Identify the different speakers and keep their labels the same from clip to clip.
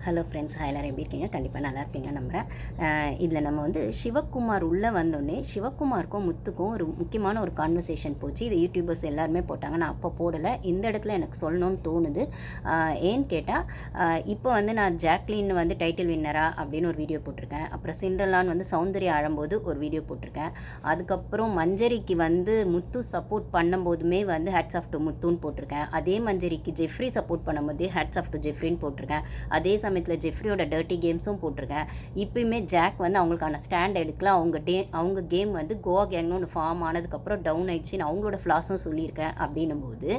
Speaker 1: Hello friends, எல்லோரும் எப்படி இருக்கீங்க? கண்டிப்பாக நல்லா இருப்பீங்க நம்புகிறேன். இதில் நம்ம வந்து சிவகுமார் உள்ளே வந்தோடனே சிவகுமாருக்கும் முத்துக்கும் ஒரு முக்கியமான ஒரு கான்வர்சேஷன் போச்சு. இது யூடியூபர்ஸ் எல்லாருமே போட்டாங்க. நான் அப்போ போடலை. இந்த இடத்துல எனக்கு சொல்லணும்னு தோணுது. ஏன்னு கேட்டால், இப்போ வந்து நான் ஜாக்லின் வந்து டைட்டில் வின்னரா அப்படின்னு ஒரு வீடியோ போட்டிருக்கேன். அப்புறம் சிண்ட்ரலான்னு வந்து சௌந்தர்யா அழும்போது ஒரு வீடியோ போட்டிருக்கேன். அதுக்கப்புறம் மஞ்சரிக்கு வந்து முத்து சப்போர்ட் பண்ணும்போதுமே வந்து ஹேட்ஸ் ஆஃப் டு முத்துன்னு போட்டிருக்கேன். அதே மஞ்சரிக்கு ஜெஃப்ரி சப்போர்ட் பண்ணும்போதே ஹேட்ஸ் ஆஃப் டு ஜெஃப்ரின்னு போட்டிருக்கேன். அதே சமயத்தில் ஜெஃப்ரியோட டர்ட்டி கேம்ஸும் போட்டிருக்கேன். இப்போயுமே ஜாக் வந்து அவங்களுக்கான ஸ்டாண்ட் எடுக்கல. அவங்க கேம் வந்து கோவா கேங்னு ஒன்று ஃபார்ம் ஆனதுக்கப்புறம் டவுன் ஆயிடுச்சுன்னு அவங்களோட ஃப்ளாஸும் சொல்லியிருக்கேன். அப்படின்னும் போது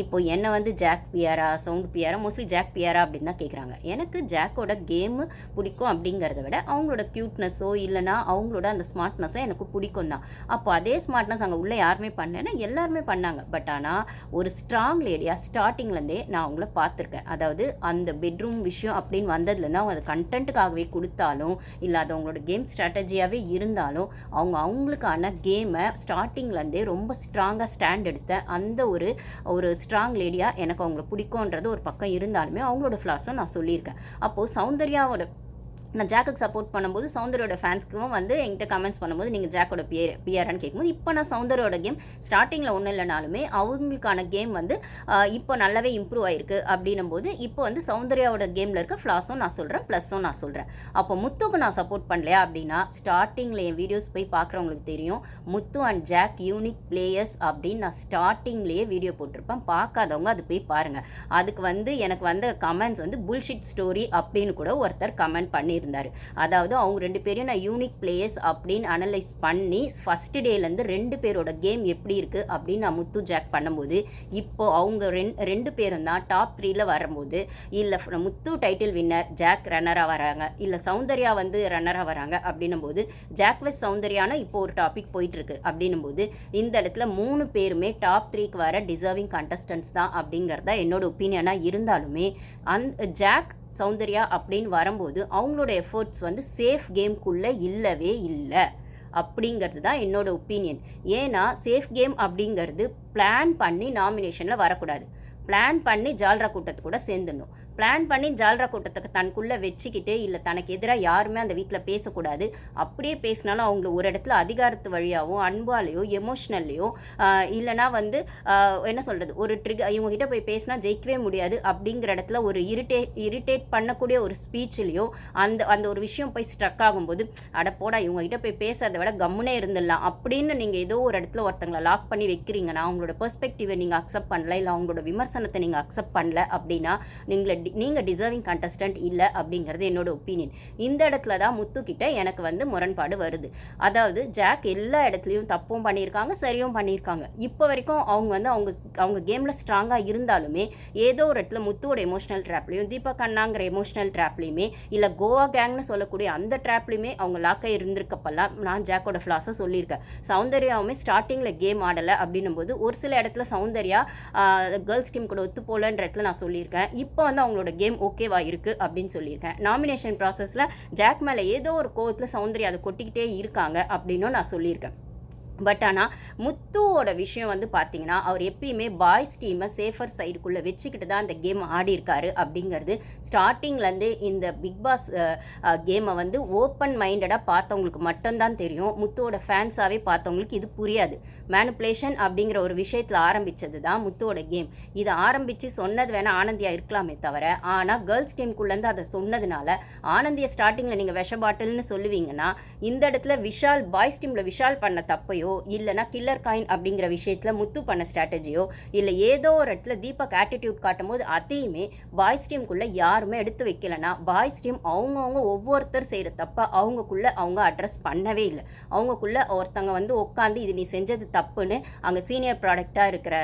Speaker 1: இப்போ என்னை வந்து ஜாக் பியாரா சவுண்ட் பியாரா மோஸ்ட்லி ஜாக் பியாரா அப்படின்னு தான் கேட்குறாங்க. எனக்கு ஜாக்கோட கேமு பிடிக்கும் அப்படிங்கிறத விட அவங்களோட க்யூட்னஸோ இல்லைனா அவங்களோட அந்த ஸ்மார்ட்னஸோ எனக்கு பிடிக்கும் தான். அப்போ அதே ஸ்மார்ட்னஸ் அங்கே உள்ளே யாருமே பண்ணேன்னா எல்லாருமே பண்ணாங்க. பட் ஆனால் ஒரு ஸ்ட்ராங் லேடியாக ஸ்டார்டிங்லேருந்தே நான் அவங்கள பார்த்துருக்கேன். அதாவது அந்த பெட்ரூம் விஷயம் அப்படின்னு வந்ததுலேருந்து அவங்க அது கண்டென்ட்டுக்காகவே கொடுத்தாலும் இல்லை அது அவங்களோட கேம் ஸ்ட்ராட்டஜியாகவே இருந்தாலும் அவங்களுக்கான கேமை ஸ்டார்டிங்லேருந்தே ரொம்ப ஸ்ட்ராங்காக ஸ்டாண்ட் எடுத்த அந்த ஒரு ஸ்ட்ராங் லேடியாக எனக்கு அவங்கள பிடிக்கும்ன்றது ஒரு பக்கம் இருந்தாலுமே அவங்களோட ஃப்ளாஸும் நான் சொல்லியிருக்கேன். அப்போது சௌந்தர்யாவோட நான் ஜாக்குக்கு சப்போர்ட் பண்ணும்போது சௌந்தர்யோட ஃபேன்ஸ்க்கும் வந்து என்கிட்ட கமெண்ட்ஸ் பண்ணும்போது நீங்கள் ஜாக்கோட பிஆர்னு கேட்கும்போது இப்போ நான் சௌந்தர்யோட கேம் ஸ்டார்டிங்கில் ஒன்றும் இல்லைனாலுமே அவங்களுக்கான கேம் வந்து இப்போ நல்லாவே இம்ப்ரூவ் ஆகிருக்கு அப்படின்னும் போது இப்போ வந்து சௌந்தர்யாவோட கேமில் இருக்க ஃப்ளாஸும் நான் சொல்கிறேன் ப்ளஸ்ஸும் நான் சொல்கிறேன். அப்போ முத்துக்கு நான் சப்போர்ட் பண்ணலையா அப்படின்னா ஸ்டார்டிங்கில் என் வீடியோஸ் போய் பார்க்குறவங்களுக்கு தெரியும். முத்து அண்ட் ஜாக் யூனிக் பிளேயர்ஸ் அப்படின்னு நான் ஸ்டார்டிங்லேயே வீடியோ போட்டிருப்பேன். பார்க்காதவங்க அது போய் பாருங்கள். அதுக்கு வந்து எனக்கு வந்த கமெண்ட்ஸ் வந்து புல்ஷிட் ஸ்டோரி அப்படின்னு கூட ஒருத்தர் கமெண்ட் பண்ணி இருந்தார். அதாவது அவங்க ரெண்டு பேரையும் நான் யூனிக் பிளேயர்ஸ் அப்படின்னு அனலைஸ் பண்ணி ஃபஸ்ட் டேலேருந்து ரெண்டு பேரோட கேம் எப்படி இருக்குது அப்படின்னு நான் முத்து ஜாக் பண்ணும்போது இப்போ அவங்க ரெண்டு பேரும் தான் டாப் 3ல் வரும்போது இல்லை முத்து டைட்டில் வின்னர் ஜாக் ரன்னராக வராங்க, இல்லை சௌந்தர்யா வந்து ரன்னராக வராங்க அப்படின்னும் போது ஜாக் வெஸ் சௌந்தர்யானா இப்போ ஒரு டாபிக் போயிட்டுருக்கு. அப்படின்னும் போது இந்த இடத்துல 3 பேருமே டாப் 3க்கு வர டிசர்விங் கண்டஸ்டன்ட்ஸ் தான் அப்படிங்கிறதா என்னோட ஒப்பீனியனாக இருந்தாலுமே ஜாக் சௌந்தர்யா அப்படின்னு வரும்போது அவங்களோட எஃபர்ட்ஸ் வந்து சேஃப் கேம்குள்ளே இல்லவே இல்லை அப்படிங்கிறது தான் என்னோட ஒப்பீனியன். ஏன்னா சேஃப் கேம் அப்படிங்கிறது பிளான் பண்ணி நாமினேஷனில் வரக்கூடாது. பிளான் பண்ணி ஜால்ரா கூட்டத்தை கூட சேர்ந்துடணும். பிளான் பண்ணி ஜால்ரா கூட்டத்துக்கு தனக்குள்ளே வச்சுக்கிட்டு இல்லை தனக்கு எதிராக யாருமே அந்த வீட்டில் பேசக்கூடாது. அப்படியே பேசினாலும் அவங்கள ஒரு இடத்துல அதிகாரத்து வழியாகவும் அன்பாலேயோ எமோஷ்னல்லையோ இல்லைனா வந்து என்ன சொல்கிறது ஒரு இவங்ககிட்ட போய் பேசினா ஜெயிக்கவே முடியாது அப்படிங்கிற இடத்துல ஒரு இரிட்டேட் பண்ணக்கூடிய ஒரு ஸ்பீச்லேயோ அந்த ஒரு விஷயம் போய் ஸ்ட்ரக் ஆகும்போது அட போடா இவங்ககிட்ட போய் பேசுறதை விட கம்முனே இருந்துடலாம் அப்படின்னு நீங்கள் ஏதோ ஒரு இடத்துல ஒருத்தங்களை லாக் பண்ணி வைக்கிறீங்கன்னா அவங்களோட பெர்ஸ்பெக்டிவை நீங்கள் அக்செப்ட் பண்ணல, இல்லை அவங்களோட விமர்சனத்தை நீங்கள் அக்செப்ட் பண்ணல அப்படின்னா நீங்கள் டிசர்விங் கண்டஸ்டன்ட் இல்லை அப்படிங்கிறது என்னோட ஒப்பீனியன். இந்த இடத்துல தான் முத்துக்கிட்ட எனக்கு வந்து முரண்பாடு வருது. அதாவது ஜாக் எல்லா இடத்துலையும் தப்பும் பண்ணியிருக்காங்க, சரியும் பண்ணியிருக்காங்க. இப்போ வரைக்கும் அவங்க வந்து அவங்க கேமில் ஸ்ட்ராங்காக இருந்தாலுமே ஏதோ ஒரு இடத்துல முத்துவோட எமோஷனல் ட்ராப்லையும் தீபக் அண்ணாங்கிற எமோஷனல் ட்ராப்லையுமே இல்லை கோவா கேங்னு சொல்லக்கூடிய அந்த ட்ராப்லையுமே அவங்க லாக்காக இருந்திருக்கப்பெல்லாம் நான் ஜாக்கோட ஃப்ளாஸை சொல்லியிருக்கேன். சௌந்தர்யாவுமே ஸ்டார்டிங்கில் கேம் ஆடலை அப்படின்னும் போது ஒரு சில இடத்துல சௌந்தர்யா கேர்ள்ஸ் டீம் கூட ஒத்து போலன்ற இடத்துல நான் சொல்லியிருக்கேன். இப்போ வந்து அவங்களோட கேம் ஓகேவா இருக்குது அப்படின்னு சொல்லியிருக்கேன். நாமினேஷன் ப்ராசஸில் ஜாக் மேலே ஏதோ ஒரு கோவத்தில் சௌந்தர்யா அதை கொட்டிக்கிட்டே இருக்காங்க அப்படின்னும் நான் சொல்லியிருக்கேன். பட் ஆனால் முத்துவோட விஷயம் வந்து பார்த்தீங்கன்னா அவர் எப்பயுமே பாய்ஸ் டீமை சேஃபர் சைடுக்குள்ளே வச்சுக்கிட்டு தான் அந்த கேம் ஆடிருக்காரு அப்படிங்கிறது ஸ்டார்டிங்லேருந்து இந்த பிக் பாஸ் கேமை வந்து ஓப்பன் மைண்டடாக பார்த்தவங்களுக்கு மட்டும்தான் தெரியும். முத்துவோட ஃபேன்ஸாகவே பார்த்தவங்களுக்கு இது புரியாது. மேனிப்புலேஷன் அப்படிங்கிற ஒரு விஷயத்தில் ஆரம்பித்தது தான் முத்துவோட கேம். இதை ஆரம்பித்து சொன்னது வேணால் ஆனந்தியா இருக்கலாமே தவிர, ஆனால் கேர்ள்ஸ் டீமுக்குள்ளேருந்து அதை சொன்னதுனால ஆனந்தியா ஸ்டார்டிங்கில் நீங்கள் விஷ பாட்டில்னு சொல்லுவீங்கன்னா இந்த இடத்துல விஷால் பாய்ஸ் டீமில் விஷால் பண்ண தப்பையோ இல்லைனா கில்லர் காயின் அப்படிங்கிற விஷயத்தில் முத்து பண்ண ஸ்ட்ராட்டஜியோ இல்லை ஏதோ ஒரு இடத்துல தீபக் ஆட்டிடியூட் காட்டும் போது அதையுமே பாய்ஸ் டீமுக்குள்ளே யாருமே எடுத்து வைக்கலைன்னா பாய்ஸ் டீம் அவங்கவுங்க ஒவ்வொருத்தர் செய்கிற தப்பை அவங்கக்குள்ளே அவங்க அட்ரஸ் பண்ணவே இல்லை. அவங்கக்குள்ளே ஒருத்தங்க வந்து உட்காந்து இது நீ செஞ்சது தப்புன்னு அங்கே சீனியர் ப்ராடக்டாக இருக்கிற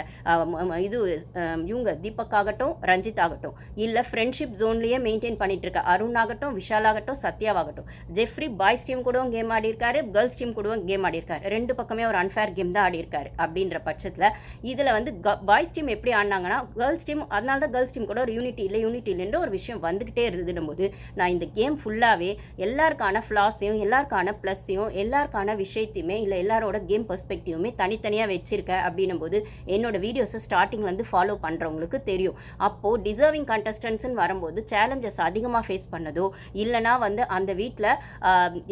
Speaker 1: இவங்க தீபக் ஆகட்டும் ரஞ்சித் ஆகட்டும் இல்லை ஃப்ரெண்ட்ஷிப் ஜோன்லேயே மெயின்டைன் பண்ணிட்டு இருக்க அருண் ஆகட்டும் விஷால் ஆகட்டும் சத்யாவாகட்டும் ஜெஃப்ரி பாய்ஸ் டீம் கூடவும் கேம் ஆடி இருக்காரு, கேர்ள்ஸ் டீம் கூடவும் கேம் ஆடி இருக்காரு. ரெண்டு பக்கம் பக்கமே ஒரு அன்ஃபேர் கேம் தான் ஆடி இருக்காரு அப்படின்ற பட்சத்தில் இதில் வந்து பாய்ஸ் டீம் எப்படி ஆடினாங்கன்னா கேர்ள்ஸ் டீம், அதனால தான் கேர்ள்ஸ் டீம் கூட ஒரு யூனிட்டி இல்லைன்ற ஒரு விஷயம் வந்துக்கிட்டே இருந்துடும் போது நான் இந்த கேம் ஃபுல்லாகவே எல்லாருக்கான ஃப்ளாஸையும் எல்லாருக்கான ப்ளஸ்ஸையும் எல்லாருக்கான விஷயத்தையுமே இல்லை எல்லாரோட கேம் பெர்ஸ்பெக்டிவுமே தனித்தனியாக வச்சுருக்கேன் அப்படின்னும் போது என்னோட வீடியோஸை ஸ்டார்டிங்லேருந்து ஃபாலோ பண்ணுறவங்களுக்கு தெரியும். அப்போது டிசர்விங் கண்டஸ்டன்ட்ஸ்ன்னு வரும்போது சேலஞ்சஸ் அதிகமாக ஃபேஸ் பண்ணதோ இல்லைனா வந்து அந்த வீட்டில்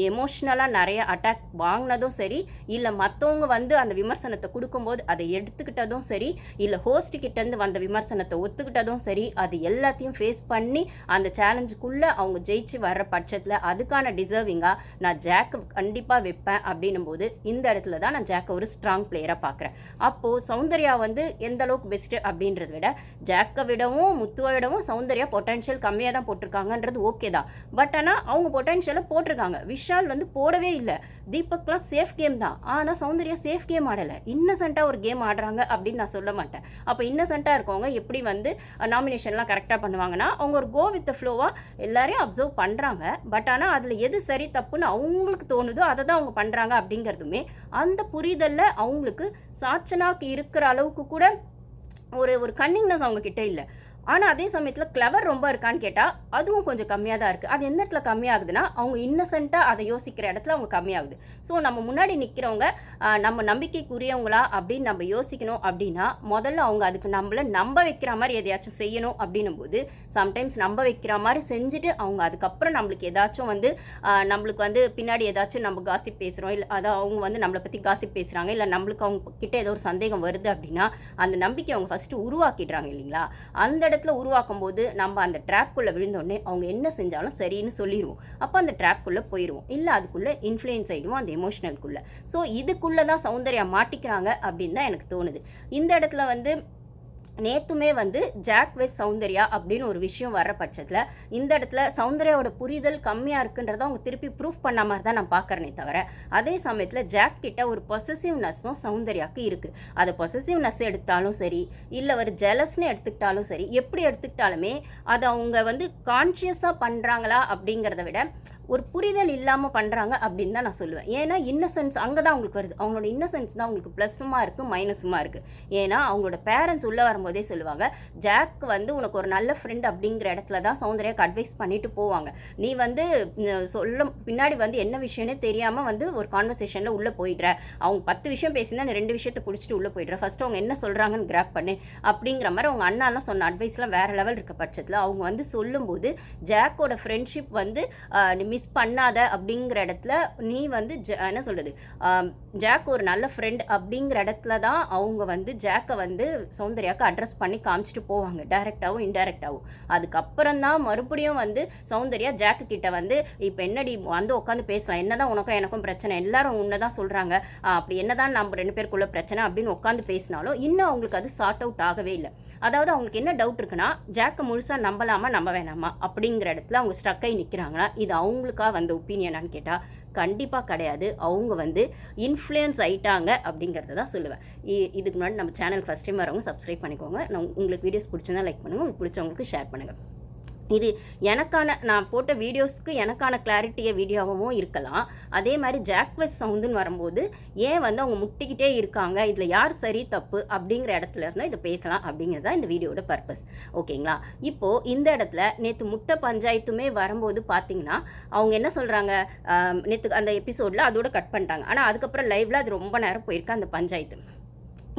Speaker 1: எமோஷ்னலாக நிறைய அட்டாக் வாங்கினதும் சரி, இல்லை மற்றவங்க வந்து அந்த விமர்சனத்தை கொடுக்கும்போது அதை எடுத்துக்கிட்டதும் சரி, இல்லை ஹோஸ்ட் கிட்டேருந்து வந்த விமர்சனத்தை ஒத்துக்கிட்டதும் சரி, அது எல்லாத்தையும் ஃபேஸ் பண்ணி அந்த சேலஞ்சுக்குள்ளே அவங்க ஜெயிச்சு வர்ற பட்சத்தில் அதுக்கான டிசர்விங்காக நான் ஜாக்கை கண்டிப்பாக வைப்பேன் அப்படின்னும் போது இந்த இடத்துல தான் நான் ஜாக்கை ஒரு ஸ்ட்ராங் பிளேயராக பார்க்குறேன். அப்போது சௌந்தர்யா வந்து எந்த அளவுக்கு பெஸ்ட்டு அப்படின்றத விட ஜாக்கை விடவும் முத்துவை விடவும் சௌந்தர்யா பொட்டன்ஷியல் கம்மியாக தான் போட்டிருக்காங்கன்றது ஓகே தான். பட் ஆனால் அவங்க பொட்டன்ஷியலை போட்டிருக்காங்க. விஷால் வந்து போடவே இல்லை. தீபக்லாம் சேஃப் கேம் தான். ஆனால் சௌந்தர்யா சேஃப் கேம் ஆடலை, இன்னசென்ட்டாக ஒரு கேம் ஆடுறாங்க அப்படின்னு நான் சொல்ல மாட்டேன். அப்போ இன்னசென்ட்டாக இருக்கவங்க எப்படி வந்து நாமினேஷன்லாம் கரெக்டாக பண்ணுவாங்கன்னா அவங்க ஒரு கோ வித் ஃப்ளோவாக எல்லாரையும் அப்சர்வ் பண்ணுறாங்க. பட் ஆனால் அதில் எது சரி தப்புன்னு அவங்களுக்கு தோணுதோ அதை தான் அவங்க பண்ணுறாங்க அப்படிங்கிறதுமே அந்த புரிதலில் அவங்களுக்கு சாச்சனாக்கு இருக்கிற அளவுக்கு கூட ஒரு கன்னிங்னஸ் அவங்கக்கிட்ட இல்லை. ஆனால் அதே சமயத்தில் கிளவர் ரொம்ப இருக்கான்னு கேட்டால் அதுவும் கொஞ்சம் கம்மியாக தான் இருக்குது. அது எந்த இடத்துல கம்மியாகுதுன்னா அவங்க இன்னசென்ட்டாக அதை யோசிக்கிற இடத்துல அவங்க கம்மியாகுது. ஸோ நம்ம முன்னாடி நிற்கிறவங்க நம்ம நம்பிக்கைக்குரியவங்களா அப்படின்னு நம்ம யோசிக்கணும் அப்படின்னா முதல்ல அவங்க அதுக்கு நம்மளை நம்ப வைக்கிற மாதிரி எதையாச்சும் செய்யணும் அப்படின்னும் போது சம்டைம்ஸ் நம்ப வைக்கிற மாதிரி செஞ்சுட்டு அவங்க அதுக்கப்புறம் நம்மளுக்கு ஏதாச்சும் வந்து நம்மளுக்கு வந்து பின்னாடி ஏதாச்சும் நம்ம காசிப் பேசுகிறோம், இல்லை அதை அவங்க வந்து நம்மளை பற்றி காசிப் பேசுகிறாங்க, இல்லை நம்மளுக்கு அவங்க கிட்ட ஏதோ ஒரு சந்தேகம் வருது அப்படின்னா அந்த நம்பிக்கை அவங்க ஃபஸ்ட்டு உருவாக்கிடுறாங்க இல்லைங்களா. அந்த உருவாக்கும் போது நம்ம அந்த ட்ராப்குள்ளே விழுந்தோடனே அவங்க என்ன செஞ்சாலும் சரின்னு சொல்லிடுவோம். அப்போ அந்த ட்ராப்குள்ளே போயிடுவோம், இல்லை அதுக்குள்ளே இன்ஃப்ளூயன்ஸ் ஆகிடுவோம் அந்த எமோஷனலுக்குள்ளே. ஸோ இதுக்குள்ளே தான் சௌந்தர்யா மாட்டிக்கிறாங்க அப்படின்னு தான் எனக்கு தோணுது. இந்த இடத்துல வந்து நேற்றுமே வந்து ஜாக் வெஸ் சௌந்தர்யா அப்படின்னு ஒரு விஷயம் வர்ற பட்சத்தில் இந்த இடத்துல சௌந்தர்யாவோட புரிதல் கம்மியாக இருக்குன்றதை அவங்க திருப்பி ப்ரூஃப் பண்ண மாதிரி தான் நான் பார்க்குறேனே தவிர அதே சமயத்தில் ஜாக் கிட்ட ஒரு பொசசிவ்னஸும் சௌந்தர்யாவுக்கு இருக்குது. அதை பொசசிவ்னஸ் எடுத்தாலும் சரி, இல்லை ஒரு ஜெலஸ்ன்னு எடுத்துக்கிட்டாலும் சரி, எப்படி எடுத்துக்கிட்டாலுமே அதை அவங்க வந்து கான்ஷியஸாக பண்ணுறாங்களா அப்படிங்கிறத விட ஒரு புரிதல் இல்லாமல் பண்ணுறாங்க அப்படின்னு தான் நான் சொல்லுவேன். ஏன்னா இன்னசென்ஸ் அங்கே தான் அவங்களுக்கு வருது. அவங்களோட இன்னசென்ஸ் தான் அவங்களுக்கு ப்ளஸ்ஸுமாக இருக்குது மைனஸுமாக இருக்குது. ஏன்னா அவங்களோட பேரண்ட்ஸ் உள்ளே வரும்போதே சொல்லுவாங்க ஜாக் வந்து உனக்கு ஒரு நல்ல ஃப்ரெண்ட் அப்படிங்கிற இடத்துல தான் சௌந்தர்யாக்கு அட்வைஸ் பண்ணிட்டு போவாங்க. நீ வந்து பின்னாடி வந்து என்ன விஷயம்னே தெரியாமல் வந்து ஒரு கான்வர்சேஷனில் உள்ளே போயிடுற, அவங்க 10 விஷயம் பேசினா நீ 2 விஷயத்தை பிடிச்சிட்டு உள்ளே போயிடுற, ஃபஸ்ட்டு அவங்க என்ன சொல்கிறாங்கன்னு கிராப் பண்ணு அப்படிங்கிற மாதிரி அவங்க அண்ணாலாம் சொன்ன அட்வைஸ்லாம் வேறு லெவல் இருக்க பட்சத்தில் அவங்க வந்து சொல்லும்போது ஜாக்கோட ஃப்ரெண்ட்ஷிப் வந்து மிஸ் பண்ணாத அப்படிங்கிற இடத்துல நீ வந்து என்ன சொல்கிறது ஜாக் ஒரு நல்ல ஃப்ரெண்ட் அப்படிங்கிற இடத்துல தான் அவங்க வந்து ஜாக்கை வந்து சௌந்தர்யாவுக்கு அட்ரஸ் பண்ணி காமிச்சிட்டு போவாங்க, டைரெக்டாகவும் இன்டைரக்டாகவும். அதுக்கப்புறம் தான் மறுபடியும் வந்து சௌந்தர்யா ஜாக்கு கிட்ட வந்து இப்போ என்னடி வந்து உட்காந்து பேசலாம், என்னதான் உனக்கும் எனக்கும் பிரச்சனை, எல்லாரும் உன்னை தான் சொல்கிறாங்க, அப்படி என்னதான் நம்ம 2 பேருக்குள்ள பிரச்சனை அப்படின்னு உட்காந்து பேசினாலும் இன்னும் அவங்களுக்கு அது சார்ட் அவுட் ஆகவே இல்லை. அதாவது அவங்களுக்கு என்ன டவுட் இருக்குன்னா ஜாக்கை முழுசாக நம்பலாமா நம்ப வேணாமா அப்படிங்கிற இடத்துல அவங்க ஸ்ட்ரக் ஆகி நிற்கிறாங்களா, இது அவங்களுக்காக வந்த ஒப்பீனியனான்னு கேட்டால் கண்டிப்பாக கிடையாது. அவங்க வந்து இன்ஃப்ளூயன்ஸ் ஆகிட்டாங்க அப்படிங்கிறத தான் சொல்லுவேன். இதுக்கு முன்னாடி நம்ம சேனலுக்கு ஃபஸ்ட் டைம் வரவங்க சப்ஸ்கிரைப் பண்ணிக்கோங்க. உங்களுக்கு வீடியோஸ் பிடிச்சிருந்தா லைக் பண்ணுங்கள், உங்களுக்கு பிடிச்சவங்களுக்கு ஷேர் பண்ணுங்கள். இது எனக்கான நான் போட்ட வீடியோஸ்க்கு எனக்கான கிளாரிட்டியை வீடியோவும் இருக்கலாம். அதே மாதிரி ஜாக்வெஸ் சவுண்டுன்னு வரும்போது ஏன் வந்து அவங்க முட்டிக்கிட்டே இருக்காங்க, இதில் யார் சரி தப்பு அப்படிங்கிற இடத்துல இருந்தால் இதை பேசலாம் அப்படிங்கிறது தான் இந்த வீடியோட பர்பஸ். ஓகேங்களா. இப்போது இந்த இடத்துல நேற்று முட்டை பஞ்சாயத்துமே வரும்போது பார்த்தீங்கன்னா அவங்க என்ன சொல்கிறாங்க, நேற்று அந்த எபிசோடில் அதோட கட் பண்ணிட்டாங்க. ஆனால் அதுக்கப்புறம் லைவில் அது ரொம்ப நேரம் போயிருக்கு அந்த பஞ்சாயத்து.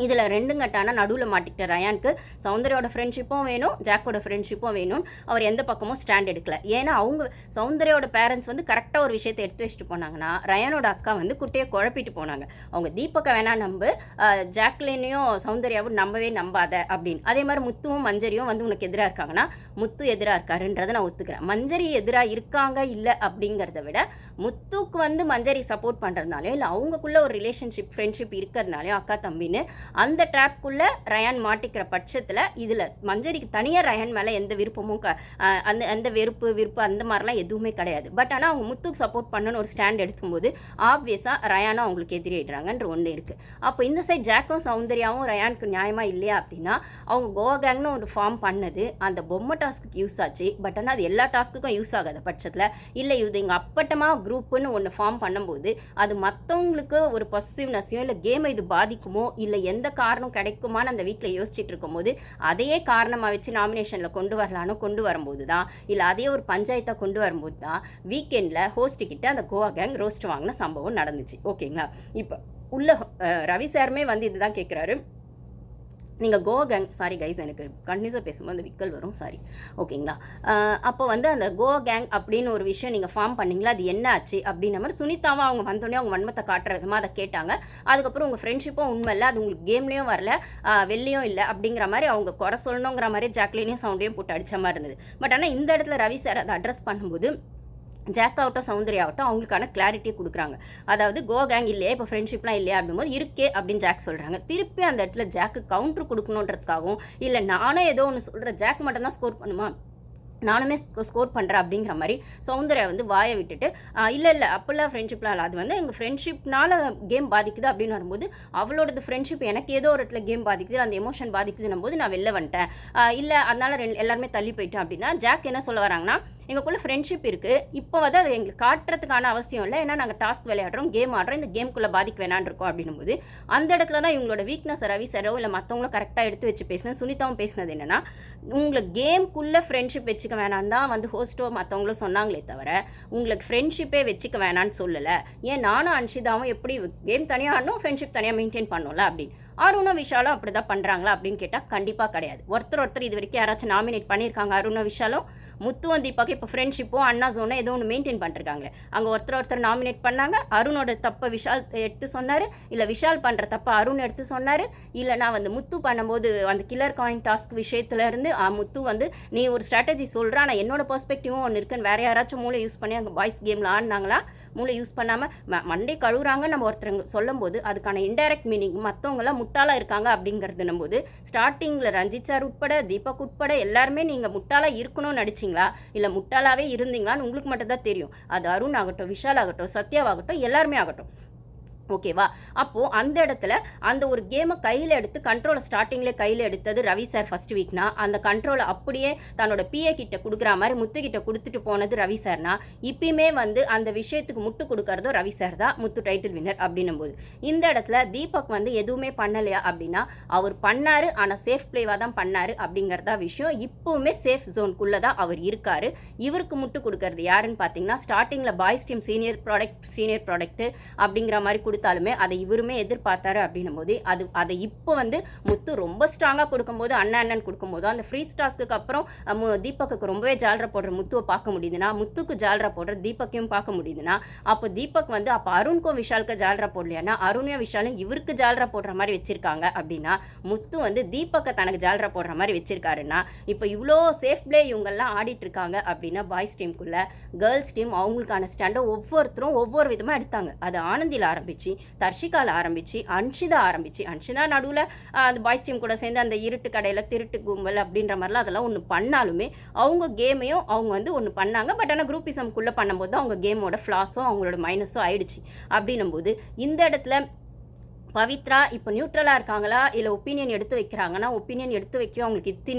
Speaker 1: இதில் 2 கட்டான நடுவில் மாட்டிக்கிட்ட ரயானுக்கு சௌந்தர்யோட ஃப்ரெண்ட்ஷிப்பும் வேணும், ஜாக்கோட ஃப்ரெண்ட்ஷிப்பும் வேணும். அவர் எந்த பக்கமும் ஸ்டாண்ட் எடுக்கல. ஏன்னா அவங்க சௌந்தர்யோட பேரண்ட்ஸ் வந்து கரெக்டாக ஒரு விஷயத்தை எடுத்து வச்சுட்டு போனாங்கன்னா ரயானோட அக்கா வந்து குட்டையை குழப்பிட்டு போனாங்க. அவங்க தீபக்கை வேணா நம்பு, ஜாக்லினையும் சௌந்தர்யாவும் நம்பவே நம்பாத அப்படின்னு. அதே மாதிரி முத்துவும் மஞ்சரியும் வந்து உனக்கு எதிராக இருக்காங்கன்னா முத்து எதிராக இருக்காருன்றதை நான் ஒத்துக்கிறேன். மஞ்சரி எதிராக இருக்காங்க இல்லை அப்படிங்கிறத விட முத்துக்கு வந்து மஞ்சரி சப்போர்ட் பண்ணுறதுனாலே இல்லை அவங்களுக்குள்ள ஒரு ரிலேஷன்ஷிப் ஃப்ரெண்ட்ஷிப் இருக்கிறதுனாலையும் அக்கா தம்பின்னு அந்த ட்ராப்குள்ளே ரயான் மாட்டிக்கிற பட்சத்தில் இதில் மஞ்சரிக்கு தனியாக ரயான் மேலே எந்த விருப்பமும் அந்த விருப்பு அந்த மாதிரிலாம் எதுவுமே கிடையாது. பட் ஆனால் அவங்க முத்துக்கு சப்போர்ட் பண்ணணும்னு ஒரு ஸ்டாண்ட் எடுக்கும்போது ஆப்வியஸாக ரயானும் அவங்களுக்கு எதிரிடுறாங்கன்ற ஒன்று இருக்குது. அப்போ இந்த சைட் ஜாக்கும் சௌந்தர்யாவும் ரயானுக்கு நியாயமாக இல்லையா அப்படின்னா, அவங்க கோவா கேங்னு ஒரு ஃபார்ம் பண்ணது அந்த பொம்மை டாஸ்க்கு யூஸ் ஆச்சு. பட் ஆனால் அது எல்லா டாஸ்க்குக்கும் யூஸ் ஆகாத பட்சத்தில் இல்லை இது எங்கள் அப்பட்டமாக குரூப்புன்னு ஒன்று ஃபார்ம் பண்ணும்போது அது மற்றவங்களுக்கு ஒரு பாசிட்டிவ்னஸையும் இல்லை கேமை இது பாதிக்குமோ இல்லை எந்த காரணம் கிடைக்குமான்னு அந்த வீட்டில் யோசிச்சுட்டு இருக்கும்போது அதையே காரணமாக வச்சு நாமினேஷனில் கொண்டு வரும்போது தான் இல்லை அதே ஒரு பஞ்சாயத்தை கொண்டு வரும்போது தான் வீக்கெண்டில் ஹோஸ்ட்டுக்கிட்ட அந்த கோவா கேங் ரோஸ்ட் வாங்கின சம்பவம் நடந்துச்சு. ஓகேங்களா? இப்போ உள்ள ரவி சாருமே வந்து இதுதான் கேட்குறாரு, நீங்கள் கோவா கேங் சாரி கைஸ் எனக்கு கண்டினியூஸாக பேசும்போது அந்த விக்கல் வரும் சாரி. ஓகேங்களா? அப்போ வந்து அந்த கோவா கேங் அப்படின்னு ஒரு விஷயம் நீங்கள் ஃபார்ம் பண்ணிங்களா, அது என்ன ஆச்சு அப்படின்ற மாதிரி சுனிதாவும் அவங்க வந்தோடனே அவங்க வன்மத்தை காட்டுற விதமாக அதை கேட்டாங்க. அதுக்கப்புறம் உங்கள் ஃப்ரெண்ட்ஷிப்பும் உண்மை இல்லை, அது உங்களுக்கு கேம்லேயும் வரல வெளிலையும் இல்லை அப்படிங்கிற மாதிரி அவங்க குறை சொல்லணுங்கிற மாதிரி ஜாக்லினையும் சவுண்டையும் போட்டு அடித்த மாதிரி இருந்தது. பட் ஆனால் இந்த இடத்துல ரவி சார் அதை அட்ரஸ் பண்ணும்போது ஜாக் ஆகட்டும் சௌந்தர்யா ஆகட்டும் அவங்களுக்கான கிளாரிட்டியை கொடுக்குறாங்க. அதாவது கோ கேங் இல்லையா இப்போ ஃப்ரெண்ட்ஷிப்லாம் இல்லையா அப்படிங்கும்போது இருக்கே அப்படின்னு ஜாக் சொல்கிறாங்க. திருப்பி அந்த இடத்துல ஜாக்கு கவுண்டர் கொடுக்கணுன்றதுக்காகவும் இல்லை நானும் ஏதோ ஒன்று சொல்கிற ஜாக் மட்டும்தான் ஸ்கோர் பண்ணுமா நானுமே ஸ்கோர் பண்ணுறேன் அப்படிங்கிற மாதிரி சௌந்தர்யா வந்து வாயை விட்டுட்டு இல்லை அப்போல்லாம் ஃப்ரெண்ட்ஷிப்லாம் இல்லை, அது வந்து எங்கள் ஃப்ரெண்ட்ஷிப்னால கேம் பாதிக்குது அப்படின்னு வரும்போது அவளோடது ஃப்ரெண்ட்ஷிப் எனக்கு ஏதோ ஒரு இடத்துல கேம் பாதிக்குது அந்த எமோஷன் பாதிக்குதுன்னும் போது நான் வெளில வந்துட்டேன் இல்லை அதனால எல்லாருமே தள்ளி போயிட்டேன் அப்படின்னா ஜாக் என்ன சொல்ல வராங்கன்னா எங்களுக்குள்ளே ஃப்ரெண்ட்ஷிப் இருக்குது, இப்போ வந்து அது எங்களுக்கு காட்டுறதுக்கான அவசியம் இல்லை, ஏன்னா நாங்கள் டாஸ்க் விளையாடுறோம் கேம் ஆடுறோம் இந்த கேமுக்குள்ளே பாதிக்க வேணான் இருக்கோம் அப்படின்னும் போது அந்த இடத்துல தான் இவங்களோட வீக்னஸ் ரவி சாரோ இல்லை மற்றவங்களும் கரெக்டாக எடுத்து வச்சு பேசினேன். சுனிதாவும் பேசினது என்னென்னா உங்களுக்கு கேம்குள்ளே ஃப்ரெண்ட்ஷிப் வச்சுக்க வேணான்னு தான் வந்து ஹோஸ்ட்டோ மற்றவங்களும் சொன்னாங்களே தவிர உங்களுக்கு ஃப்ரெண்ட்ஷிப்பே வச்சுக்க வேணான்னு சொல்லலை. ஏன் நானும் அன்ஷிதாவும் எப்படி கேம் தனியாக ஆடணும் ஃப்ரெண்ட்ஷிப் தனியாக மெயின்டைன் பண்ணோம்ல அப்படின்னு. அருணா விஷாலும் அப்படி தான் பண்ணுறாங்களா அப்படின்னு கேட்டால் கண்டிப்பாக கிடையாது. ஒருத்தர் இது வரைக்கும் யாராச்சும் நாமினேட் பண்ணியிருக்காங்க அருணா விஷாலும் முத்துவும் தீபாக்கு இப்போ ஃப்ரெண்ட்ஷிப்போ அண்ணா ஜோனோ ஏதோ ஒன்று மெயின்டைன் பண்ணிருக்காங்களே அங்கே ஒருத்தர் நாமினேட் பண்ணாங்க. அருணோட தப்பை விஷால் எடுத்து சொன்னார், இல்லை விஷால் பண்ணுற தப்பை அருண் எடுத்து சொன்னார், இல்லைனா வந்து முத்து பண்ணும்போது அந்த கில்லர் காயின் டாஸ்க் விஷயத்துலேருந்து முத்து வந்து நீ ஒரு ஸ்ட்ராட்டஜி சொல்கிறா ஆனால் என்னோட பெர்ஸ்பெக்டிவும் ஒன்று இருக்குன்னு வேறு யாராச்சும் மூளை யூஸ் பண்ணி அங்கே பாய்ஸ் கேமில் ஆடினாங்களா மூளை யூஸ் பண்ணாமல் மண்டே கழுவுறாங்க நம்ம ஒருத்தர் சொல்லும் போது அதுக்கான இன்டைரக்ட் மீனிங் மற்றவங்களாம் முட்டாளாக இருக்காங்க அப்படிங்கிறதுனும் போது ஸ்டார்டிங்கில் ரஞ்சித் சார் உட்பட தீபக் உட்பட எல்லாருமே நீங்கள் முட்டாளாக இருக்கணும்னு நடிச்சிங்களா இல்லை முட்டாளாவே இருந்தீங்களான்னு உங்களுக்கு மட்டும் தான் தெரியும். அது அருண் ஆகட்டும் விஷால் ஆகட்டும் சத்யாவாகட்டும் எல்லாருமே ஆகட்டும். ஓகேவா? அப்போது அந்த இடத்துல அந்த ஒரு கேமை கையில் எடுத்து கண்ட்ரோலை ஸ்டார்டிங்லேயே கையில் எடுத்தது ரவி சார் ஃபஸ்ட் வீக்னா அந்த கண்ட்ரோலை அப்படியே தன்னோட பிஏ கிட்ட கொடுக்குற மாதிரி முத்துக்கிட்ட கொடுத்துட்டு போனது ரவி சார்னா இப்பயுமே வந்து அந்த விஷயத்துக்கு முட்டு கொடுக்கறதும் ரவி சார் தான் முத்து டைட்டில் வின்னர் அப்படின்னும் போது இந்த இடத்துல தீபக் வந்து எதுவுமே பண்ணலையா அப்படின்னா அவர் பண்ணார் ஆனால் சேஃப் பிளேவாக தான் பண்ணார் அப்படிங்கிறதா விஷயம். இப்போவுமே சேஃப் ஜோனுக்குள்ளே தான் அவர் இருக்கார். இவருக்கு முட்டு கொடுக்கறது யாருன்னு பார்த்தீங்கன்னா ஸ்டார்டிங்கில் பாய்ஸ் டீம் சீனியர் ப்ராடக்ட் அப்படிங்கிற மாதிரி கொடுத்தாலுமே அதை இவருமே எதிர்பார்த்தாரு அப்படின்னும் போது அதை இப்போ வந்து முத்து ரொம்ப ஸ்ட்ராங்காக கொடுக்கும்போது அண்ணன் கொடுக்கும்போது அந்த ஃப்ரீ டாஸ்க்கு அப்புறம் தீபக்கு ரொம்பவே ஜால்ரா போடுற முத்துவை பார்க்க முடியுதுன்னா முத்துக்கு ஜால்ரா போடுற தீபக்கையும் பார்க்க முடியுதுன்னா அப்போ தீபக் வந்து அப்போ அருணுக்கும் விஷாலுக்கு ஜால்ரா போடலையானா அருணையும் விஷாலும் இவருக்கு ஜால்ரா போடுற மாதிரி வச்சிருக்காங்க அப்படின்னா முத்து வந்து தீபக்கை தனக்கு ஜால்ரா போடுற மாதிரி வச்சிருக்காருன்னா இப்போ இவ்வளோ சேஃப் பிளே இவங்கெல்லாம் ஆடிட்டு இருக்காங்க அப்படின்னா பாய்ஸ் டீமுக்குள்ள கேர்ள்ஸ் டீம் அவங்களுக்கான ஸ்டாண்டை ஒவ்வொருத்தரும் ஒவ்வொரு விதமாக எடுத்தாங்க. அது ஆனந்தியில் ஆரம்பிச்சு தர்ஷிகால ஆரம்பிச்சு அன்ஷிதா நடுவில் அந்த பாய்ஸ் டீம் கூட சேர்ந்து அந்த இருட்டு கடையில் திருட்டு கும்பல் அப்படின்ற மாதிரிலாம் அதெல்லாம் ஒன்று பண்ணாலுமே அவங்க கேமையும் அவங்க வந்து ஒன்று பண்ணாங்க. பட் ஆனால் குரூப்பிசம்குள்ளே பண்ணும்போது அவங்க கேமோட ஃப்ளாஸும் அவங்களோட மைனஸும் ஆயிடுச்சு. அப்படின்னும் போது இந்த இடத்துல பவித்ரா இப்போ நியூட்ரலாக இருக்காங்களா இல்லை ஒப்பீனியன் எடுத்து வைக்கிறாங்கன்னா ஒப்பீனியன் எடுத்து வைக்க அவங்களுக்கு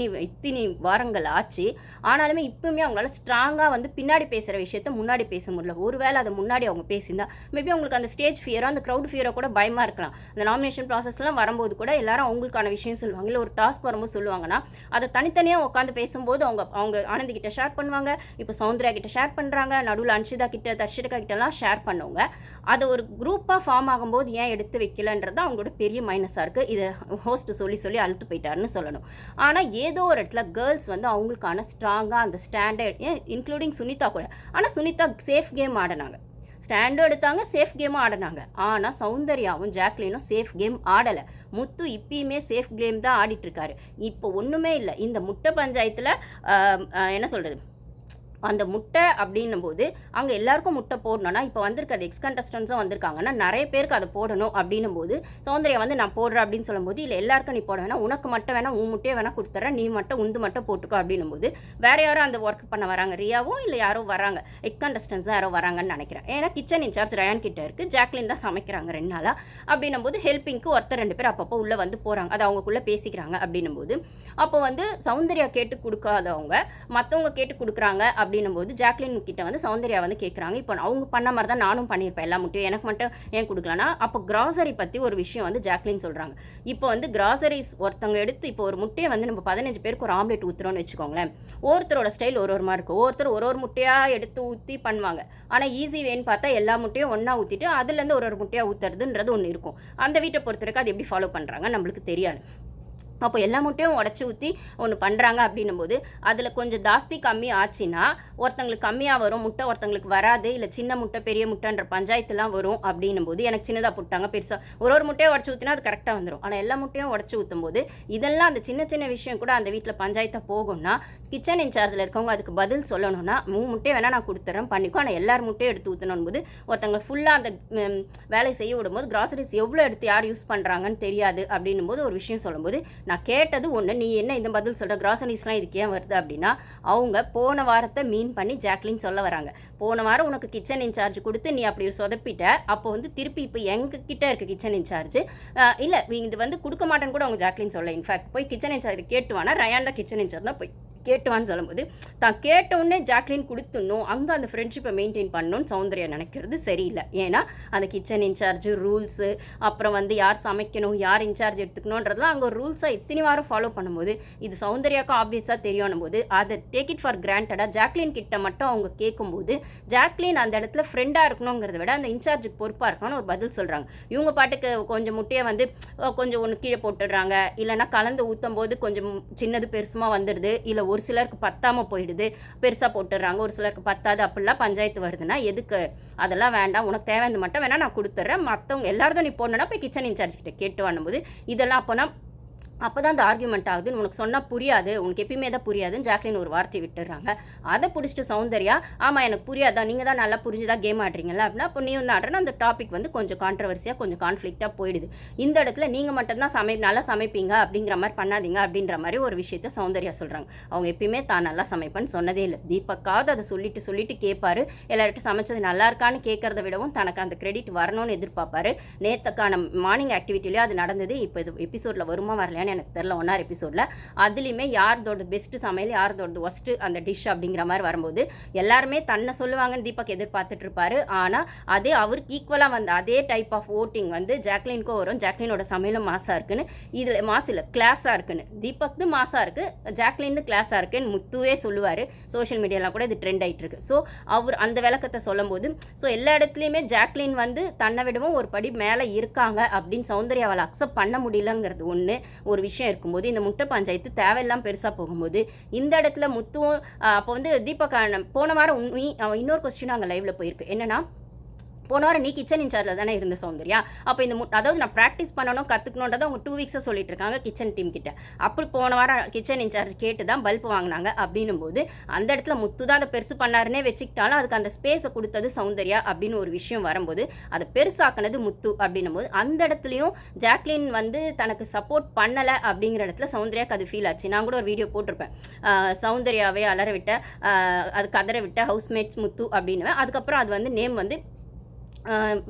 Speaker 1: இத்தினி வாரங்கள் ஆச்சு. ஆனாலுமே இப்போவுமே அவங்களால ஸ்ட்ராங்காக வந்து பின்னாடி பேசுகிற விஷயத்த முன்னாடி பேச முடியல. ஒருவேளை அதை முன்னாடி அவங்க பேசியிருந்தா மேபி அவங்களுக்கு அந்த ஸ்டேஜ் ஃபியரோ அந்த க்ரௌட் ஃபியரோ கூட பயமாக இருக்கலாம். அந்த நாமினேஷன் ப்ராசஸ்லாம் வரும்போது கூட எல்லாரும் அவங்களுக்கான விஷயம் சொல்லுவாங்க. இல்லை ஒரு டாஸ்க் வரும்போது சொல்லுவாங்கன்னா அதை தனித்தனியாக உட்காந்து பேசும்போது அவங்க ஆனந்தி கிட்ட ஷேர் பண்ணுவாங்க, இப்போ சௌந்தர்யா கிட்ட ஷேர் பண்ணுறாங்க, நடுவில் அன்ஷிதா கிட்ட தர்ஷிகா கிட்டலாம் ஷேர் பண்ணுவாங்க. அதை ஒரு குரூப்பாக ஃபார்ம் ஆகும்போது ஏன் எடுத்து வைக்கலன்னு தான் அவங்களோட பெரிய மைனஸாக இருக்குது. இதை ஹோஸ்ட் சொல்லி அழுத்து போயிட்டாருன்னு சொல்லணும். ஆனால் ஏதோ ஒரு இடத்துல கேர்ள்ஸ் வந்து அவங்களுக்கான ஸ்ட்ராங்காக அந்த ஸ்டாண்டர்ட் இன்க்ளூடிங் சுனிதா கூட. ஆனால் சுனிதா சேஃப் கேம் ஆடினாங்க, ஸ்டாண்டும் எடுத்தாங்க, சேஃப் கேமும் ஆடினாங்க. ஆனால் சௌந்தர்யாவும் ஜாக்லினும் சேஃப் கேம் ஆடலை. முத்து இப்பயுமே சேஃப் கேம் தான் ஆடிட்டுருக்காரு. இப்போ ஒன்றுமே இல்லை. இந்த முட்டை பஞ்சாயத்தில் என்ன சொல்கிறது அந்த முட்டை அப்படின்னும் போது அங்கே எல்லாருக்கும் முட்டை போடணும்னா இப்போ வந்திருக்க அது எக்ஸ் கண்டஸ்டன்ஸும் வந்திருக்காங்கன்னா நிறைய பேருக்கு அதை போடணும் அப்படின்னும் போது சௌந்தர்யா வந்து நான் போடுறேன் அப்படின்னு சொல்லும்போது இல்லை எல்லாருக்கும் நீ போட வேணாம், உனக்கு மட்டும் வேணா உன் முட்டையை வேணா கொடுத்துட்றேன், நீ மட்டும் உந்து மட்டும் போட்டுக்கோ அப்படின்னும் போது வேறு யாரும் அந்த ஒர்க் பண்ண வராங்க, ரியாவும் இல்லை யாரோ வராங்க, எக்ஸ் கண்டஸ்டன்ஸ் தான் யாரோ வராங்கன்னு நினைக்கிறேன். ஏன்னா கிச்சன் இன்சார்ஜ் ரயான் கிட்ட இருக்குது, ஜாக்லின் தான் சமைக்கிறாங்க 2 நாளாக. அப்படின்னும் போது ஹெல்ப்பிங்க்கு ஒருத்தர் 2 பேர் அப்பப்போ உள்ளே வந்து போகிறாங்க, அது அவங்களுக்குள்ளே பேசிக்கிறாங்க. அப்படின்னும் போது அப்போ வந்து சௌந்தர்யா கேட்டு கொடுக்காதவங்க மற்றவங்க கேட்டு கொடுக்குறாங்க. அப்படின்னும் போது ஜாக்லின் கிட்ட வந்து சௌந்தர்யா வந்து கேட்குறாங்க, இப்போ அவங்க பண்ண மாதிரி தான் நானும் பண்ணியிருப்பேன் எல்லா முட்டையும், எனக்கு மட்டும் ஏன் கொடுக்கலனா? அப்போ கிராசரி பற்றி ஒரு விஷயம் வந்து ஜாக்லின் சொல்கிறாங்க. இப்போ வந்து கிராசரிஸ் ஒருத்தவங்க எடுத்து இப்போ ஒரு முட்டையை வந்து நம்ம 15 பேருக்கு ஒரு ஆம்லேட் ஊற்றுறோன்னு வச்சுக்கோங்களேன், ஒருத்தரோட ஸ்டைல் ஒரு மாதிரி இருக்கும், ஒருத்தர் ஒரு முட்டையாக எடுத்து ஊற்றி பண்ணுவாங்க. ஆனால் ஈஸி வேன்னு பார்த்தா எல்லா முட்டையும் ஒன்றா ஊற்றிட்டு அதுலேருந்து ஒரு முட்டையாக ஊற்றுறதுன்றது ஒன்று இருக்கும். அந்த வீட்டை பொறுத்தவரைக்கும் அது எப்படி ஃபாலோ பண்ணுறாங்க நம்மளுக்கு தெரியாது. அப்போ எல்லா முட்டையும் உடச்சி ஊற்றி ஒன்று பண்ணுறாங்க. அப்படின்னும் போது அதில் கொஞ்சம் ஜாஸ்தி கம்மி ஆச்சுன்னா ஒருத்தங்களுக்கு கம்மியாக வரும் முட்டை, ஒருத்தங்களுக்கு வராது, இல்லை சின்ன முட்டை பெரிய முட்டைன்ற பஞ்சாயத்துலாம் வரும். அப்படின்னும் போது எனக்கு சின்னதாக போட்டாங்க, பெருசாக ஒரு முட்டையை உடச்சி ஊற்றினா அது கரெக்டாக வந்துடும். ஆனால் எல்லா முட்டையும் உடச்சி ஊற்றும் போது இதெல்லாம் அந்த சின்ன சின்ன விஷயம் கூட அந்த வீட்டில் பஞ்சாயத்தை போகும்னா கிச்சன் இன்சார்ஜில் இருக்கவங்க அதுக்கு பதில் சொல்லணும்னா 3 முட்டையை வேணால் நான் கொடுத்துட்றேன் பண்ணிக்கோ, ஆனால் எல்லாரும் முட்டையும் எடுத்து ஊற்றணும் போது ஒருத்தவங்க ஃபுல்லாக அந்த வேலையை செய்ய விடும்போது கிராசரிஸ் எவ்வளோ எடுத்து யார் யூஸ் பண்ணுறாங்கன்னு தெரியாது. அப்படின்னும் போது ஒரு விஷயம் சொல்லும்போது நான் கேட்டது ஒன்று, நீ என்ன இந்த பதில் சொல்கிற, கிராசரிஸ்லாம் இதுக்கு ஏன் வருது அப்படின்னா அவங்க போன வாரத்தை மீன் பண்ணி ஜாக்லின் சொல்ல வராங்க. போன வாரம் உனக்கு கிச்சன் இன்சார்ஜ் கொடுத்து நீ அப்படி சொதப்பிட்ட, அப்போ வந்து திருப்பி இப்போ எங்ககிட்ட இருக்க கிச்சன் இன்சார்ஜ் இல்லை இது வந்து கொடுக்க மாட்டேன்னு கூட அவங்க ஜாக்லின் சொல்ல. இன்ஃபேக்ட் போய் கிச்சன் இன்சார்ஜ் கேட்டுவானா, ரயான் தான் கிச்சன் இன்சார்ஜ் தான் போய் கேட்டுவான்னு சொல்லும்போது தான் கேட்டவுடனே ஜாக்லின் கொடுத்துடணும், அங்கே அந்த ஃப்ரெண்ட்ஷிப்பை மெயின்டைன் பண்ணணும்னு சௌந்தர்யா நினைக்கிறது சரியில்லை. ஏன்னா அந்த கிச்சன் இன்சார்ஜ் ரூல்ஸு, அப்புறம் வந்து யார் சமைக்கணும் யார் இன்சார்ஜ் எடுத்துக்கணுன்றதுலாம் அங்கே ரூல்ஸாக இத்தனை வாரம் ஃபாலோ பண்ணும்போது இது சௌந்தர்யாவுக்கும் ஆப்வியஸாக தெரியணும் போது அதை டேக் இட் ஃபார் கிராண்டடாக ஜாக்லின் கிட்ட மட்டும் அவங்க கேட்கும்போது ஜாக்லின் அந்த இடத்துல ஃப்ரெண்டாக இருக்கணுங்கிறத விட அந்த இன்சார்ஜுக்கு பொறுப்பாக இருக்கணும்னு ஒரு பதில் சொல்கிறாங்க. இவங்க பாட்டுக்கு கொஞ்சம் முட்டையை வந்து கொஞ்சம் ஒன்று கீழே போட்டுடுறாங்க, இல்லைனா கலந்து ஊற்றும் போது கொஞ்சம் சின்னது பெருசுமாக வந்துடுது, இல்லை ஒரு சிலருக்கு பத்தாமல் போயிடுது பெருசாக போட்டுடுறாங்க, ஒரு சிலருக்கு பத்தாது, அப்படிலாம் பஞ்சாயத்து வருதுன்னா எதுக்கு? அதெல்லாம் வேண்டாம், உனக்கு தேவையானது மட்டும் வேணால் நான் கொடுத்துட்றேன், மற்றவங்க எல்லாரும் நீ போடணுன்னா போய் கிச்சன் இன்சார்ஜ் கிட்ட கேட்டு வரும்போது இதெல்லாம் அப்போ தான் அந்த ஆர்கியூமெண்ட் ஆகுதுன்னு உனக்கு சொன்னால் புரியாது, உனக்கு எப்பயுமே தான் புரியாதுன்னு ஜாக்லின் ஒரு வார்த்தை விட்டுடுறாங்க. அதை பிடிச்சிட்டு சௌந்தர்யா ஆமாம் எனக்கு புரியாதா, நீங்கள் தான் நல்லா புரிஞ்சுதான் கேம் ஆடுறீங்களா அப்படின்னா அப்போ நீ வந்து ஆடுறேன்னா அந்த டாபிக் வந்து கொஞ்சம் கான்ட்ரவர்சியாக கொஞ்சம் கான்ஃப்ளிக்டாக போயிடுது. இந்த இடத்துல நீங்கள் மட்டும்தான் நல்லா சமைப்பீங்க அப்படிங்கிற மாதிரி பண்ணாதீங்க அப்படின்ற மாதிரி ஒரு விஷயத்த சௌந்தர்யா சொல்கிறாங்க. அவங்க எப்பயுமே தான் நல்லா சமைப்பேன்னு சொன்னதே இல்லை. தீபக்காவது அதை சொல்லிட்டு கேட்பாரு, எல்லார்ட்டும் சமைச்சது நல்லா இருக்கான்னு கேட்கறத விடவும் தனக்கு அந்த கிரெடிட் வரணும்னு எதிர்பார்ப்பாரு. நேற்றுக்கான மார்னிங் ஆக்டிவிட்டிலேயே அது நடந்தது. இப்போ இது எபிசோடில் வருமா வரலையான்னு எனக்கு தெரியல. 1 எபிசோடில் அதுலேயுமே யார்தோட பெஸ்ட்டு சமையல் யார்தோட ஒஸ்ட்டு அந்த டிஷ் அப்படிங்கிற மாதிரி வரும்போது எல்லாருமே தன்னை சொல்லுவாங்கன்னு தீபக் எதிர்பார்த்துட்டு இருப்பாரு. ஆனால் அதே அவருக்கு ஈக்குவலாக வந்து அதே டைப் ஆஃப் ஓட்டிங் வந்து ஜாக்லினுக்கும் வரும். ஜாக்லினோட சமையலும் மாசாக இருக்குன்னு, இதில் மாசில் கிளாஸாக இருக்குன்னு, தீபக்கு மாசாக இருக்குது, ஜாக்லின்னு கிளாஸாக இருக்குன்னு முத்துவே சொல்லுவார். சோஷியல் மீடியாலாம் கூட இது ட்ரெண்ட் ஆகிட்டு இருக்கு. ஸோ அவர் அந்த விளக்கத்தை சொல்லும்போது ஸோ எல்லா இடத்துலையுமே ஜாக்லின் வந்து தன்னை விடவும் ஒரு படி மேலே இருக்காங்க அப்படின்னு சௌந்தர்யாவால் அக்செப்ட் பண்ண முடியலங்கிறது ஒரு விஷயம் இருக்கும்போது இந்த முட்டை பஞ்சாயத்து தேவையெல்லாம் பெருசாக போகும்போது இந்த இடத்துல முத்துவும் அப்போ வந்து தீபக் போன வாரம் இன்னொரு கொஸ்டின் அங்கே லைவில் போயிருக்கு. என்னன்னா போன வாரம் நீ கிச்சன் இன்சார்ஜில் தானே இருந்த சௌந்தர்யா, அப்போ இந்த அதாவது நான் ப்ராக்டிஸ் பண்ணணும் கற்றுக்கணுன்றதை அவங்க 2 வீக்ஸாக சொல்லிட்டு இருக்காங்க கிச்சன் டீம் கிட்ட. அப்படி போன வாரம் கிச்சன் இன்சார்ஜ் கேட்டு தான் பல்ப் வாங்கினாங்க. அப்படின்னும் போது அந்த இடத்துல முத்து தான் அதை பெருசு பண்ணாருன்னே வச்சுக்கிட்டாலும் அதுக்கு அந்த ஸ்பேஸை கொடுத்தது சௌந்தர்யா அப்படின்னு ஒரு விஷயம் வரும்போது அதை பெருசாக்குனது முத்து. அப்படின்னும் போது அந்த இடத்துலையும் ஜாக்லின் வந்து தனக்கு சப்போர்ட் பண்ணலை அப்படிங்கிற இடத்துல சௌந்தர்யாவுக்கு அது ஃபீல் ஆச்சு. நான் கூட ஒரு வீடியோ போட்டிருப்பேன், சௌந்தர்யாவே அலற விட்ட அது கதற விட்ட ஹவுஸ்மேட்ஸ் முத்து அப்படின்னு. அதுக்கப்புறம் அது வந்து நேம் வந்து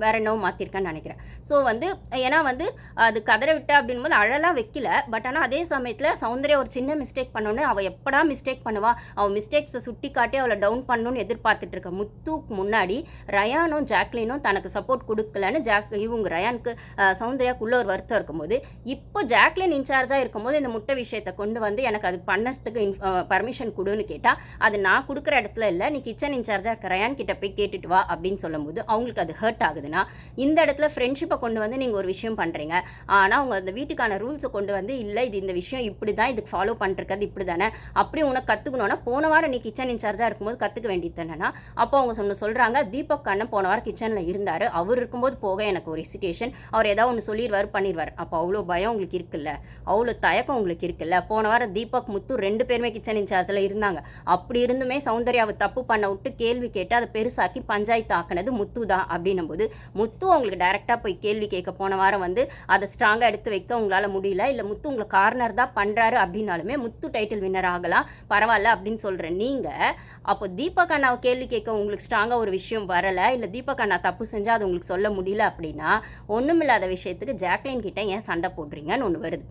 Speaker 1: வேறு என்னவோ மாற்றிருக்கேன்னு நினைக்கிறேன். ஸோ வந்து ஏன்னா வந்து அது கதற விட்டா அப்படின் போது அழலாம் வைக்கல. பட் ஆனால் அதே சமயத்தில் சௌந்தர்யா ஒரு சின்ன மிஸ்டேக் பண்ணோன்னே அவள் எப்படா மிஸ்டேக் பண்ணுவா, அவள் மிஸ்டேக்ஸை சுட்டி காட்டி அவளை டவுன் பண்ணணும்னு எதிர்பார்த்துட்டு இருக்க முத்துக்கு முன்னாடி ரயானும் ஜாக்லினும் தனக்கு சப்போர்ட் கொடுக்கலன்னு இவங்க ரயானுக்கு சௌந்தர்யாக்குள்ளே ஒரு வருத்தம் இருக்கும்போது இப்போ ஜாக்லின் இன்சார்ஜாக இருக்கும்போது இந்த முட்டை விஷயத்தை கொண்டு வந்து எனக்கு அது பண்ணறதுக்கு பர்மிஷன் கொடுன்னு கேட்டால் அது நான் கொடுக்குற இடத்துல இல்லை, நீ கிச்சன் இன்சார்ஜாக இருக்க ரயான் கிட்ட போய் கேட்டுட்டு வா அப்படின்னு சொல்லும்போது அவங்களுக்கு அது ஹர்ட் ஆகுதுன்னா, இந்த இடத்துல ஃப்ரெண்ட்ஷிப்பை கொண்டு வந்து நீங்கள் ஒரு விஷயம் பண்ணுறீங்க. ஆனால் அவங்க அந்த வீட்டுக்கான ரூல்ஸை கொண்டு வந்து இல்லை இது இந்த விஷயம் இப்படி தான், இதுக்கு ஃபாலோ பண்ணிருக்கிறது இப்படி தானே, அப்படி உனக்கு கற்றுக்கணும்னா போன வாரம் நீ கிச்சன் இன்சார்ஜாக இருக்கும்போது கற்றுக்க வேண்டியது தானேன்னா, அப்போ அவங்க சொல்கிறாங்க தீபக் அண்ணன் போன வாரம் கிச்சனில் இருந்தார், அவர் இருக்கும்போது போக எனக்கு ஒரு ஹெசிடேஷன், அவர் ஏதாவது ஒன்று சொல்லிடுவார் பண்ணிடுவார். அப்போ அவ்வளோ பயம் உங்களுக்கு இருக்குல்ல, அவ்வளோ தயக்கம் உங்களுக்கு இருக்குல்ல. போன வாரம் தீபக் முத்து 2 பேருமே கிச்சன் இன்சார்ஜில் இருந்தாங்க. அப்படி இருந்துமே சௌந்தர்யாவை தப்பு பண்ண விட்டு கேள்வி கேட்டு அதை பெருசாக்கி பஞ்சாயத்து ஆக்கினது முத்து தான். அப்படின்னும் போது முத்து உங்களுக்கு டைரெக்டாக போய் கேள்வி கேட்க போன வாரம் வந்து அதை ஸ்ட்ராங்காக எடுத்து வைக்க உங்களால் முடியல, இல்லை முத்து உங்களை கார்னர் தான் பண்ணுறாரு அப்படின்னாலுமே முத்து டைட்டில் வின்னர் ஆகலாம் பரவாயில்ல அப்படின்னு சொல்கிறேன். நீங்கள் அப்போ தீபக் அண்ணாவை கேள்வி கேட்க உங்களுக்கு ஸ்ட்ராங்காக ஒரு விஷயம் வரலை, இல்லை தீபக் அண்ணா தப்பு செஞ்சால் அது உங்களுக்கு சொல்ல முடியல அப்படின்னா ஒன்றுமில்லாத விஷயத்துக்கு ஜாக்லின் கிட்ட ஏன் சண்டை போடுறீங்கன்னு ஒன்று வருது.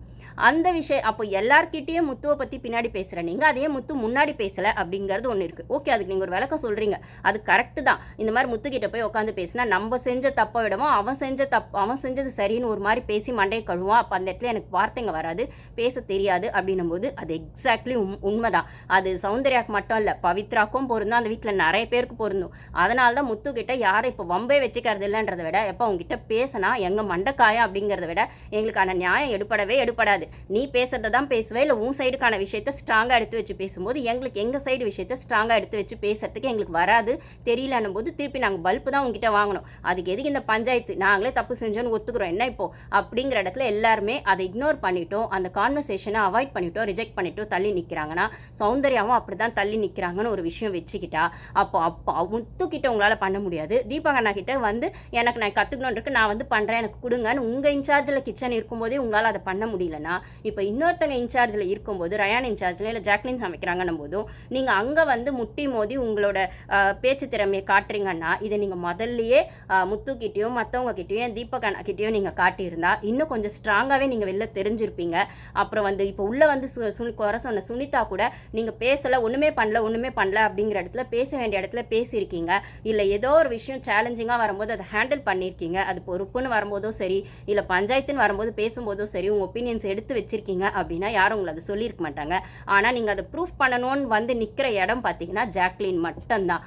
Speaker 1: அந்த விஷயம் அப்போ எல்லார்கிட்டையும் முத்துவை பற்றி பின்னாடி பேசுகிற நீங்கள் அதே முத்து முன்னாடி பேசலை அப்படிங்கிறது ஒன்று இருக்குது. ஓகே, அதுக்கு நீங்கள் ஒரு விளக்கம் சொல்கிறீங்க, அது கரெக்டு தான். இந்த மாதிரி முத்துக்கிட்ட போய் உட்காந்து பேசினா நம்ம செஞ்ச தப்பை விடவும் அவன் செஞ்சது சரின்னு ஒரு மாதிரி பேசி மண்டையை கழுவான். அப்போ அந்த இடத்துல எனக்கு வார்த்தைங்க வராது, பேச தெரியாது அப்படின்னும் போது அது எக்ஸாக்ட்லி உண்மைதான். அது சௌந்தர்யாவுக்கு மட்டும் இல்லை, பவித்ராக்கும் பொருந்தும், அந்த வீட்டில் நிறைய பேருக்கு பொருந்தும். அதனால தான் முத்துக்கிட்ட யாரை இப்போ வம்பே வச்சுக்கிறது இல்லைன்றதை விட எப்போ அவங்ககிட்ட பேசினா எங்கள் மண்டைக்காயம் அப்படிங்கிறத விட எங்களுக்கான நியாயம் எடுப்படாது. நீ பேசுறத தான் பேசுவே, இல்லை உன் சைடுக்கான விஷயத்த ஸ்ட்ராங்காக எடுத்து வச்சு பேசும்போது எங்களுக்கு எங்கள் சைடு விஷயத்த ஸ்ட்ராங்காக எடுத்து வச்சு பேசுறதுக்கு எங்களுக்கு வராது, தெரியலன்னும் போது திருப்பி நாங்கள் பல்ப்பு தான் உங்ககிட்ட வாங்கணும். அதுக்கு எதுக்கு இந்த பஞ்சாயத்து, நாங்களே தப்பு செஞ்சோன்னு ஒத்துக்கிறோம் என்ன இப்போ அப்படிங்கிற இடத்துல எல்லாருமே அதை இக்னோர் பண்ணிட்டோம், அந்த கான்வர்சேஷனை அவாய்ட் பண்ணிட்டோம், ரிஜெக்ட் பண்ணிட்டோம், தள்ளி நிற்கிறாங்கன்னா சௌந்தர்யாவும் அப்படி தான் தள்ளி நிற்கிறாங்கன்னு ஒரு விஷயம் வச்சுக்கிட்டா அப்போ முத்துக்கிட்ட உங்களால் பண்ண முடியாது. தீபக் அண்ணா கிட்ட வந்து எனக்கு நான் கற்றுக்கணுன்னு இருக்கு, நான் வந்து பண்ணுறேன் எனக்கு கொடுங்கன்னு உங்கள் இன்சார்ஜில் கிச்சன் இருக்கும்போதே உங்களால் அதை பண்ண முடியலன்னா இப்போ இன்னொருத்தங்க இன்சார்ஜில் இருக்கும்போது ரயான் இன்சார்ஜில் இல்லை ஜாக்லின் சமைக்கிறாங்கன்னும் போதும் நீங்கள் அங்கே வந்து முட்டி மோதி உங்களோட பேச்சு திறமையை காட்டுறீங்கன்னா இதை நீங்கள் முதல்லையே முத்துக்கிட்டேயும் மற்றவங்க கிட்டேயும் தீபக் அண்ணா கிட்டேயும் நீங்கள் காட்டியிருந்தா இன்னும் கொஞ்சம் ஸ்ட்ராங்காகவே நீங்கள் வெளில தெரிஞ்சிருப்பீங்க. அப்புறம் வந்து இப்போ உள்ளே வந்து குறை சொன்ன சுனிதா கூட நீங்கள் பேசலை, ஒன்றுமே பண்ணல அப்படிங்கிற இடத்துல பேச வேண்டிய இடத்துல பேசியிருக்கீங்க, இல்லை ஏதோ ஒரு விஷயம் சேலஞ்சிங்காக வரும்போது அதை ஹேண்டில் பண்ணியிருக்கீங்க. அது பொறுப்புன்னு வரும்போதோ சரி, இல்லை பஞ்சாயத்துன்னு வரும்போது பேசும்போதோ சரி உங்கள் ஒப்பீனியன்ஸ் எடுத்து வச்சிருக்கீங்க அப்படின்னா யாரும் உங்களை அதை சொல்லியிருக்க மாட்டாங்க. ஆனால் நீங்கள் அதை ப்ரூஃப் பண்ணணும்னு வந்து நிற்கிற இடம் பார்த்தீங்கன்னா ஜாக்லின் மட்டும்தான்.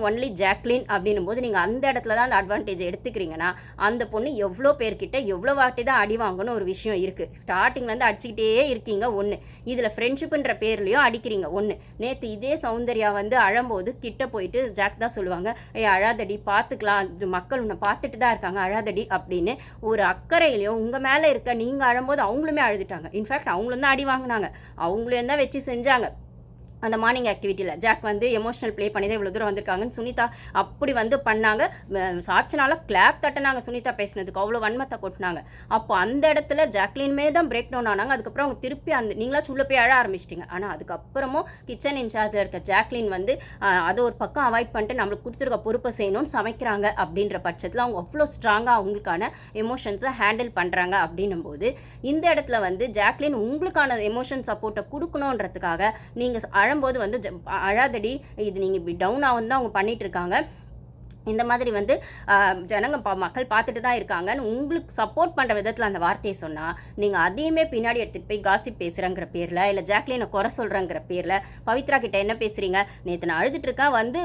Speaker 1: ஒன்லி ஜாக்லின் அப்படின்னும் போது நீங்கள் அந்த இடத்துல தான் அந்த அட்வான்டேஜ் எடுத்துக்கிறீங்கன்னா அந்த பொண்ணு எவ்வளோ பேர்கிட்ட எவ்வளோ வாட்டி தான் அடி வாங்கணும் ஒரு விஷயம் இருக்குது. ஸ்டார்டிங்லேருந்து அடிச்சுக்கிட்டே இருக்கீங்க ஒன்று, இதில் ஃப்ரெண்ட்ஷிப்புன்ற பேர்லையும் அடிக்கிறீங்க ஒன்று. நேற்று இதே சௌந்தர்யா வந்து அழும்போது கிட்ட போயிட்டு ஜாக் தான் சொல்லுவாங்க, அழாதடி பார்த்துக்கலாம், மக்கள் உன்னை பார்த்துட்டு தான் இருக்காங்க அழாதடி அப்படின்னு ஒரு அக்கறையிலையும் உங்கள் மேலே இருக்க நீங்கள் அழும்போது அவங்களுமே அழுதுட்டாங்க. இன்ஃபேக்ட் அவங்களும் தான் அடி வாங்கினாங்க, அவங்களையும் தான் வச்சு செஞ்சாங்க. அந்த மார்னிங் ஆக்டிவிட்டியில் ஜாக் வந்து எமோஷனல் ப்ளே பண்ணி தான் இவ்வளோ தூரம் வந்திருக்காங்கன்னு சுனிதா அப்படி வந்து பண்ணாங்க. சாட்சினால கிளாப் தட்டினாங்க சுனிதா பேசினதுக்கு, அவ்வளோ வன்மத்தை கொட்டினாங்க. அப்போ அந்த இடத்துல ஜாக்லின்மே தான் பிரேக் டவுன் ஆனாங்க. அதுக்கப்புறம் அவங்க திருப்பி நீங்களாச்சும் உள்ளே போய் அழ ஆரம்பிச்சிட்டிங்க. ஆனால் அதுக்கப்புறமும் கிச்சன் இன்சார்ஜில் இருக்க ஜாக்லின் வந்து அதை ஒரு பக்கம் அவாய்ட் பண்ணிட்டு நம்மளுக்கு கொடுத்துருக்க பொறுப்பை செய்யணும்னு சமைக்கிறாங்க அப்படின்ற பட்சத்தில் அவங்க அவ்வளோ ஸ்ட்ராங்காக அவங்களுக்கான எமோஷன்ஸை ஹேண்டில் பண்ணுறாங்க. அப்படின்னும் போது இந்த இடத்துல வந்து ஜாக்லின் உங்களுக்கான எமோஷன் சப்போர்ட்டை கொடுக்கணுன்றதுக்காக நீங்கள் அழும்போது வந்து அழாதடி இது நீங்கள் இப்படி டவுன் ஆகும் தான் அவங்க பண்ணிகிட்டு இருக்காங்க, இந்த மாதிரி வந்து ஜனங்க மக்கள் பார்த்துட்டு தான் இருக்காங்கன்னு உங்களுக்கு சப்போர்ட் பண்ணுற விதத்தில் அந்த வார்த்தையை சொன்னால் நீங்கள் அதையுமே பின்னாடி எடுத்துகிட்டு போய் காசிப் பேசுகிறங்கிற பேரில், இல்லை ஜாக்லினை குறை சொல்கிறங்கிற பேரில் பவித்ரா கிட்ட என்ன பேசுகிறீங்க, நேற்று நான் அழுதுட்டு இருக்கேன் வந்து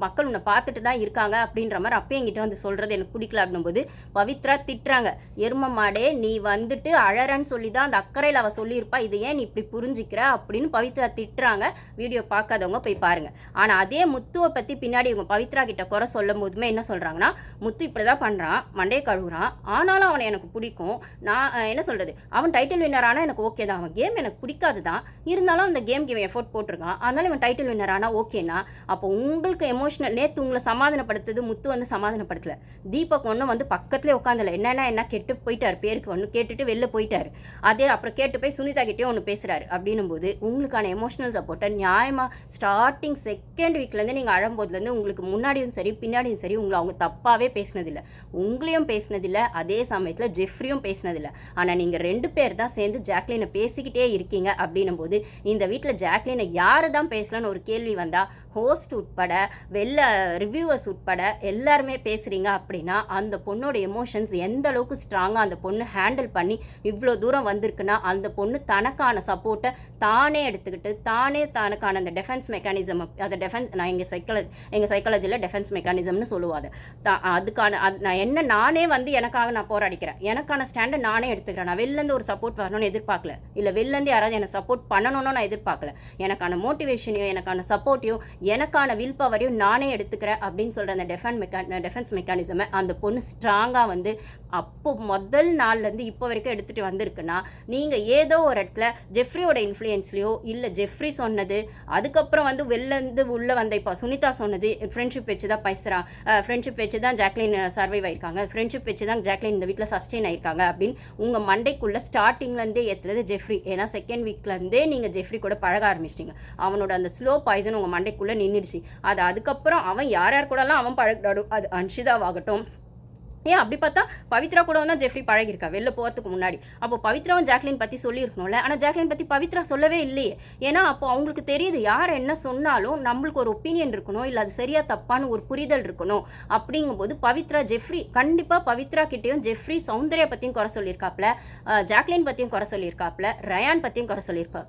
Speaker 1: மக்கள் உன்னை பார்த்துட்டு தான் இருக்காங்க அப்படின்ற மாதிரி அப்பயும் என்கிட்ட வந்து சொல்கிறது எனக்கு பிடிக்கல அப்படின்போது பவித்ரா திட்டுறாங்க, எரும மாடே நீ வந்துட்டு அழறன்னு சொல்லி தான் அந்த அக்கறையில் அவள் சொல்லியிருப்பா, இது ஏன் நீ இப்படி புரிஞ்சிக்கிற அப்படின்னு பவித்ரா திட்டுறாங்க. வீடியோ பார்க்காதவங்க போய் பாருங்கள். ஆனால் அதே முத்துவை பற்றி பின்னாடி இவங்க பவித்ரா கிட்ட குறை சொல்லும் போதுமே என்ன சொல்கிறாங்கன்னா, முத்து இப்படி தான் பண்ணுறான், மண்டையை கழுவுறான், ஆனாலும் அவனை எனக்கு பிடிக்கும், நான் என்ன சொல்கிறது, அவன் டைட்டில் வின்னர் ஆனால் எனக்கு ஓகே தான், அவன் கேம் எனக்கு பிடிக்காது தான், இருந்தாலும் அந்த கேம்க்கு இவன் எஃபோர்ட் போட்டிருக்கான், அதனால இவன் டைட்டில் வின்னர் ஆனால் ஓகேனா அப்போ உங்களுக்கு எமோஷனல் நேற்று உங்களை சமாதானப்படுத்துது முத்து வந்து சமாதானப்படுத்தலை. தீபக் ஒன்றும் வந்து பக்கத்துலேயே உட்காந்துல என்ன கெட்டு போயிட்டார், பேருக்கு ஒன்று கேட்டுட்டு வெளில போயிட்டார். அதே அப்புறம் கேட்டு போய் சுனிதா கிட்டே ஒன்று பேசுகிறாரு. அப்படின்னும் போது உங்களுக்கான எமோஷனல் சப்போர்ட்டை நியாயமாக ஸ்டார்டிங் செகண்ட் வீக்லேருந்து நீங்கள் அழும்போதுலேருந்து உங்களுக்கு முன்னாடியும் சரி பின்னாடியும் சரி உங்களை அவங்க தப்பாகவே பேசினதில்லை, உங்களையும் பேசினதில்லை, அதே சமயத்தில் ஜெஃப்ரியும் பேசினதில்லை. ஆனால் நீங்கள் 2 பேர் தான் சேர்ந்து ஜாக்லினை பேசிக்கிட்டே இருக்கீங்க. அப்படின்னும் போது இந்த வீட்டில் ஜாக்லினை யார் தான் பேசலன்னு ஒரு கேள்வி வந்தால் ஹோஸ்ட் உட்பட வெளில ரிவ்யூவர்ஸ் உட்பட எல்லாருமே பேசுகிறீங்க அப்படின்னா அந்த பொண்ணோட எமோஷன்ஸ் எந்த அளவுக்கு ஸ்ட்ராங்காக அந்த பொண்ணு ஹேண்டில் பண்ணி இவ்வளோ தூரம் வந்திருக்குன்னா அந்த பொண்ணு தனக்கான சப்போர்ட்டை தானே எடுத்துக்கிட்டு தனக்கான அந்த டெஃபென்ஸ் மெக்கானிசம், அதை நான் எங்கள் சைக்காலஜியில் டெஃபென்ஸ் மெக்கானிசம் மெக்கானிசம்னு சொல்லுவாங்க. அதுக்கான நானே வந்து எனக்காக நான் போராடிக்கிறேன், எனக்கான ஸ்டாண்டை நானே எடுத்துக்கிறேன். நான் வெளிலேருந்து ஒரு சப்போர்ட் வரணும்னு எதிர்பார்க்கல, இல்லை வெளிலேருந்து யாராவது என்னை சப்போர்ட் பண்ணணும்னு நான் எதிர்பார்க்கல. எனக்கான மோட்டிவேஷனையும் எனக்கான சப்போர்ட்டையும் எனக்கான வில் பவரையும் நானே எடுத்துக்கிறேன் அப்படின்னு சொல்கிற அந்த டிஃபென்ஸ் மெக்கானிசமை அந்த பொண்ணு ஸ்ட்ராங்காக வந்து அப்போ முதல் நாள்லேருந்து இப்போ வரைக்கும் எடுத்துகிட்டு வந்திருக்குன்னா, நீங்கள் ஏதோ ஒரு இடத்துல ஜெஃப்ரியோட இன்ஃப்ளூயன்ஸ்லையோ இல்லை ஜெஃப்ரி சொன்னது, அதுக்கப்புறம் வந்து வெளிலேருந்து உள்ளே வந்த இப்போ சுனிதா சொன்னது, ஃப்ரெண்ட்ஷிப் வச்சு தான் பேசுகிறான், ஃப்ரெண்ட்ஷிப் வச்சு தான் ஜாக்லின் சர்வைவ் ஆயிருக்காங்க, ஃப்ரெண்ட்ஷிப் வச்சு தான் ஜாக்லின் இந்த வீட்டில் சஸ்டெயின் ஆயிருக்காங்க அப்படின்னு உங்கள் மண்டைக்குள்ளே ஸ்டார்டிங்லேருந்தே ஏற்றுறது ஜெஃப்ரி. ஏன்னா செகண்ட் வீக்லேருந்தே நீங்கள் ஜெஃப்ரி கூட பழக ஆரம்பிச்சிட்டிங்க. அவனோட அந்த ஸ்லோ பாய்சன் உங்கள் மண்டைக்குள்ளே நின்றுடுச்சு. அதுக்கப்புறம் அவன் யார் கூடலாம் அவன் பழகினாடும், அது அன்ஷிதாவாகட்டும். ஏன் அப்படி பார்த்தா பவித்ரா கூட தான் ஜெஃப்ரி பழகிருக்கா வெளில போகிறதுக்கு முன்னாடி. அப்போ பவித்ராவும் ஜாக்லின் பற்றி சொல்லியிருக்கணும்ல, ஆனால் ஜாக்லின் பற்றி பவித்ரா சொல்லவே இல்லையே. ஏன்னா அப்போ அவங்களுக்கு தெரியுது யார் என்ன சொன்னாலும் நம்மளுக்கு ஒரு ஒப்பீனியன் இருக்கணும், இல்லை அது சரியா தப்பான்னு ஒரு புரிதல் இருக்கணும். அப்படிங்கும்போது பவித்ரா ஜெஃப்ரி கண்டிப்பாக பவித்ரா கிட்டேயும் ஜெஃப்ரி சௌந்தர்யா பற்றியும் குறை சொல்லியிருக்காப்ல, ஜாக்லின் பற்றியும் குறை சொல்லியிருக்காப்ல, ரயான் பற்றியும் குறை சொல்லியிருக்கா.